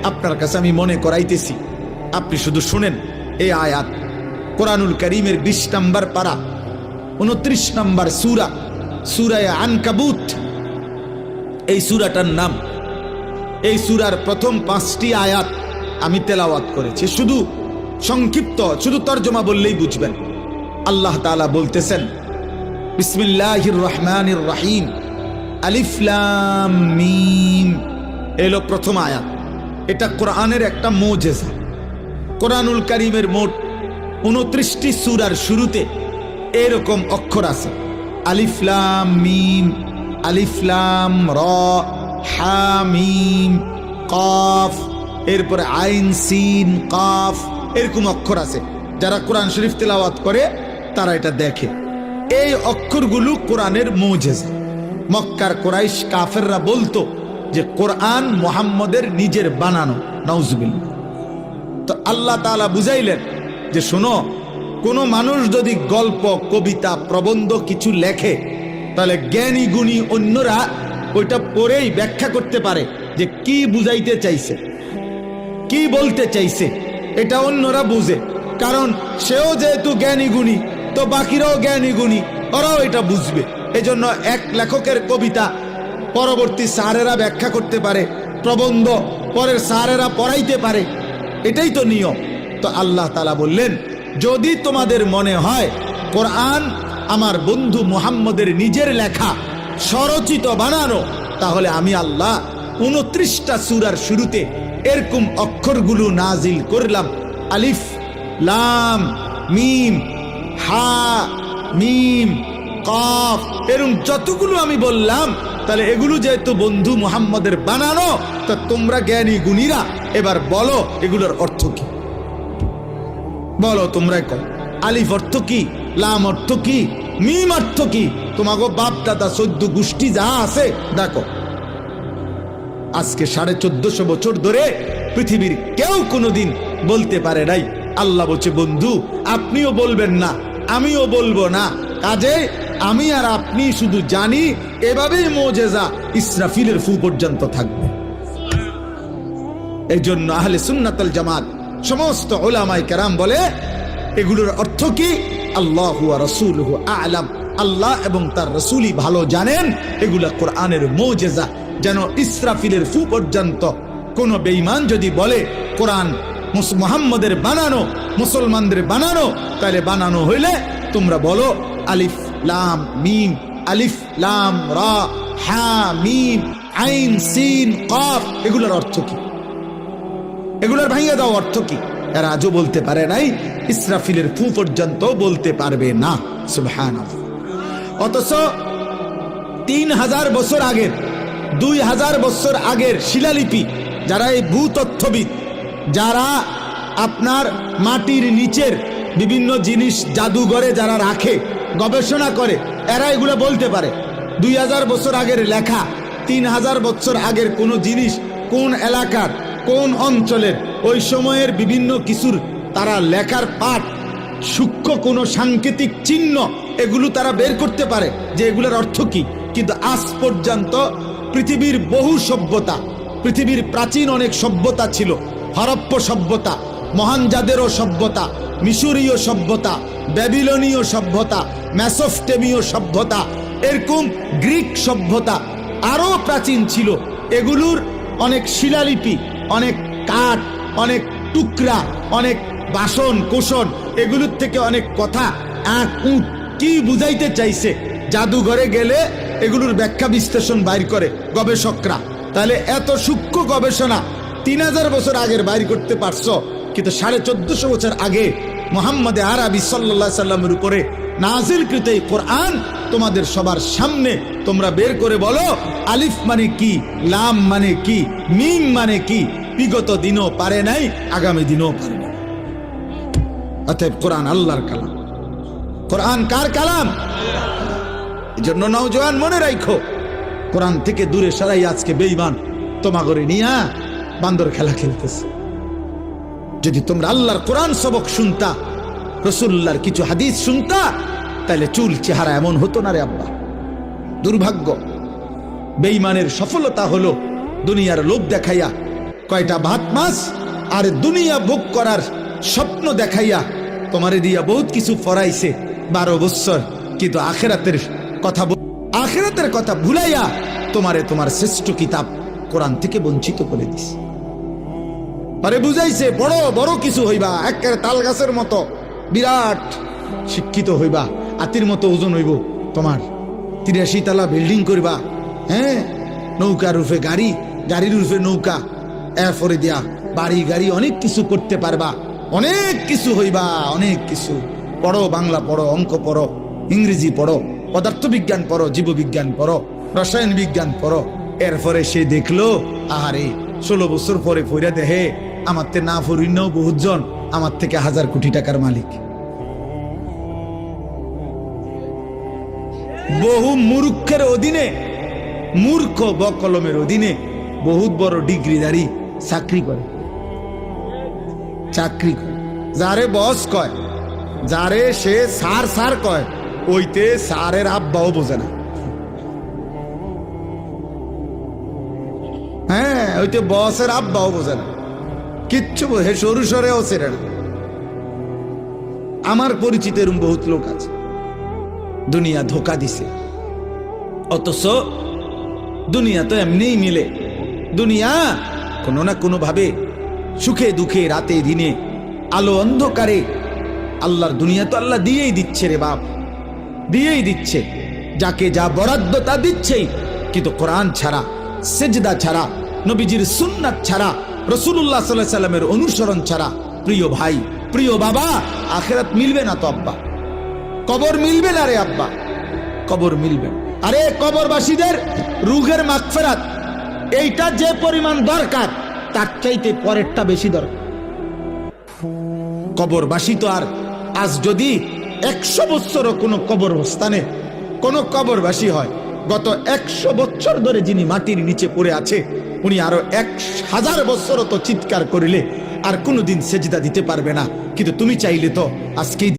আপনার কাছে আমি মনে করাইতেছি, আপনি শুধু শুনেন এই আয়াত। কোরআনুল কারীমের 20 নম্বর পারা, 29 নম্বর সূরা, সূরা আনকাবুত। এই সূরাটার নাম, এই সূরার প্রথম 5টি আয়াত আমি তেলাওয়াত করেছি। শুধু সংক্ষিপ্ত, শুধু তর্জমা বললেই বুঝবেন। আল্লাহ তাআলা বলতেছেন, বিসমিল্লাহির রহমানির রহিম, আলিফ লাম মিম। এলো প্রথম আয়াত। এটা কোরআনের একটা মুজিজা। কোরআনুল কারীমের মোট 29টি সূরার শুরুতে এরকম অক্ষর আছে, আলিফ লাম মিম, আলিফ লাম র, হা মিম কফ, এরপরে আইন সিন কাফ, এরকম অক্ষর আছে। যারা কোরআন শরীফ তেলাওয়াত করে তারা এটা দেখে। এই অক্ষরগুলো কোরআনের মুজিজা। মক্কার কুরাইশ কাফেররা বলতো যে কোরআন মুহাম্মদের নিজের বানানো, নাউজুবিল্লাহ। তো আল্লাহ তাআলা বুঝাইলেন যে শোনো, কোনো মানুষ যদি গল্প, কবিতা, প্রবন্ধ কিছু লেখে, তাহলে জ্ঞানী গুণী অন্যরা ওইটা পড়েই ব্যাখ্যা করতে পারে যে কি বুঝাইতে চাইছে, কি বলতে চাইছে, এটা অন্যরা বুঝে। কারণ সেও যেহেতু জ্ঞানী গুণী, তো বাকিরাও জ্ঞানী গুণী, ওরাও এটা বুঝবে। এজন্য এক লেখকের কবিতা পরবর্তী স্যারেরা ব্যাখ্যা করতে পারে, প্রবন্ধ পরের স্যারেরা পড়াইতে পারে, এটাই তো নিয়ম। তো আল্লাহ তাআলা বললেন, যদি তোমাদের মনে হয় কোরআন আমার বন্ধু মুহাম্মদের নিজের লেখা, স্বরচিত, বানানো, তাহলে আমি আল্লাহ 29টা সূরার শুরুতে এরকম অক্ষরগুলো নাজিল করলাম, আলিফ লাম মিম, হা মিম কফ, এরকম যতগুলো আমি বললাম, তাহলে এগুলো যেহেতু বন্ধু মুহাম্মদের বানানো, তা তোমরা জ্ঞানী গুণীরা এবার বলো এগুলোর অর্থ কি। বলো তোমরা, কও আলিফ অর্থ কি, লাম অর্থ কি, মিম অর্থ কি, তোমাকে বাপ দাদা 14 গোষ্ঠী যা আছে দেখো। আজকে 1450 বছর ধরে পৃথিবীর কেউ কোনোদিন বলতে পারে নাই। আল্লাহ বলছে, বন্ধু আপনিও বলবেন না, আমিও বলবো না, কাজে আমি আর আপনি শুধু জানি। এভাবেই মুজিজা ইসরাফিলের ফু পর্যন্ত থাকবে। এই জন্য আহলে সুন্নাত ওয়াল জামাত সমস্ত উলামায়ে কেরাম বলে এগুলোর অর্থ কি, আল্লাহু ওয়া রাসূলুহু আ'লাম, আল্লাহ এবং তার রাসূলই ভালো জানেন। এগুলা কোরআনের মুজিজা। যেন ইসরাফিলের ফু পর্যন্ত কোন বেঈমান যদি বলে কোরআন মুহাম্মদের বানানো, মুসলমানদের বানানো, তাহলে বানানো হইলে তোমরা বলো আলিফ লাম মিম, আলিফ লাম রা, হা মিম আইন সিন কফ, এগুলোর অর্থ কি, এগুলোর ভাঙিয়ে দাও অর্থ কি। এরা আজও বলতে পারে নাই, ইসরাফিলের ফু পর্যন্ত বলতে পারবে না। সুবহানাল্লাহ। অথচ 3000 বছর আগের, 2000 বছর আগের শিলালিপি, যারা এই ভূতত্ত্ববিদ, যারা আপনার মাটির নিচের বিভিন্ন জিনিস জাদুঘরে যারা রাখে, গবেষণা করে, এরা এগুলো বলতে পারে। 2000 বছর আগের লেখা, 3000 বছর আগের কোনো জিনিস, কোন এলাকার, কোন অঞ্চলের, ওই সময়ের বিভিন্ন কিছুর তারা লেখার পাঠ, সূক্ষ্ম কোনো সাংকেতিক চিহ্ন, এগুলো তারা বের করতে পারে যে এগুলোর অর্থ কি। কিন্তু আজ পর্যন্ত পৃথিবীর বহু সভ্যতা, পৃথিবীর প্রাচীন অনেক সভ্যতা ছিল, হরপ্পা সভ্যতা, মহানজাদেরও সভ্যতা, মিশরীয় সভ্যতা, ব্যাবিলনীয় সভ্যতা, মেসোপটেমীয় সভ্যতা, এরকম গ্রিক সভ্যতা আরো প্রাচীন ছিল। এগুলোর অনেক শিলালিপি, অনেক কাঠ, অনেক টুকরা, অনেক বাসন কোষণ, এগুলোর থেকে অনেক কথা কি বুঝাইতে চাইছে জাদুঘরে গেলে এগুলোর ব্যাখ্যা বিশ্লেষণ বাইর করে গবেষকরা। তাহলে এত সূক্ষ্ম গবেষণা 3000 বছর আগের বাইর করতে পারছো, কিন্তু 1450 বছর আগে মুহাম্মদে আরবি সাল্লাল্লাহু আলাইহি সাল্লামের উপরে নাজিলকৃত এই কোরআন তোমাদের সবার সামনে তোমরা বের করে বলো আলিফ মানে কি, লাম মানে কি, মিম মানে কি। বিগত দিনও পারে নাই, আগামী দিনও পারবে না। অতএব কোরআন আল্লাহর কালাম। কোরআন কার কালাম? এজন্য নওজোয়ান মনে রাখো, কোরআন থেকে দূরে সরাই আজকে বেঈমান তোমাগরে নিয়া বান্দর খেলা খেলতেছে। যদি তোমরা আল্লাহর কোরআন সবক শুনতা, রাসূলুল্লাহর কিছু হাদিস শুনতা, তাহলে চুল চেহারা এমন হতো না রে আব্বা। দুর্ভাগ্য, বেঈমানের সফলতা হলো দুনিয়ার লোভ দেখাইয়া কয়টা ভাত মাছ আর দুনিয়া ভোগ করার স্বপ্ন দেখাইয়া তোমারে দিয়া বহুত কিছু ফরাইছে 12 বছর, কিন্তু আখিরাতের কথা ভুলাইয়া তোমারে তোমার শ্রেষ্ঠ কিতাব কোরআন থেকে বঞ্চিত করে দিস। আরে বুঝাইছে বড় বড় কিছু হইবা, একেবারে তাল গাছের মতো বিরাট শিক্ষিত হইবা, আতির মতো ওজন হইব তোমার, 83 তলা বিল্ডিং করবা, হ্যাঁ, নৌকার রূপে গাড়ি, গাড়ির রূপে নৌকা, এরপরে দিয়া বাড়ি গাড়ি অনেক কিছু করতে পারবা, অনেক কিছু হইবা, অনেক কিছু। পড়ো, বাংলা পড়ো, অঙ্ক পড়ো, ইংরেজি পড়ো, পদার্থবিজ্ঞান পড়ো, জীববিজ্ঞান পড়ো, রসায়ন বিজ্ঞান পড়ো। এরপরে সে দেখলো আহারে 16 বছর পরে ফইরা দেহে আমার তে না ফরিনাও বহুজন আমার থেকে 1000 কোটি টাকার মালিক। বহু মূর্খের অধীনে, মূর্খ বকলমের অধীনে বহুত বড় ডিগ্রিধারী চাকরি করে, চাকরি করে। যারে বস কয়, যারে সে স্যার স্যার কয়, ওইতে স্যারের আব্বাও বোঝে না। হ্যাঁ, ওইতে বসের আব্বাও বোঝে না, কিচ্ছু বোঝে, সরু সরেও ছেড়ে না। আমার পরিচিত এরকম বহুত লোক আছে। দুনিয়া ধোকা দিছে, অথচ দুনিয়া তো এমনিই মিলে। দুনিয়া কোনো না কোনো ভাবে সুখে দুঃখে, রাতে দিনে, আলো অন্ধকারে, আল্লাহর দুনিয়া তো আল্লাহ দিয়েই দিচ্ছে রে বাপ, দিয়েই দিচ্ছে। যাকে যা বরাদ্দ তা দিচ্ছেই। কিন্তু কোরআন ছাড়া, সেজদা ছাড়া, নবীজির সুন্নাত ছাড়া, রাসূলুল্লাহ সাল্লাল্লাহু আলাইহি সাল্লামের অনুসরণ ছাড়া, প্রিয় ভাই, প্রিয় বাবা, আখিরাত মিলবে না তো আব্বা, কবর মিলবে না রে আব্বা, কবর মিলবে। আরে কবরবাসীদের রুহের মাগফিরাত এইটা যে পরিমাণ দরকার, তার চাইতে পরেরটা বেশি দরকার। কবরবাসী তো আর আজ যদি 100 বছরও কোনো কবরস্থানে কোনো কবরবাসী হয়, গত 100 বছর ধরে যিনি মাটির নিচে পড়ে আছে, উনি আরো 1000 বছরও তো চিৎকার করিলে আর কোনোদিন সেজদা দিতে পারবে না। কিন্তু তুমি চাইলে তো আজকেই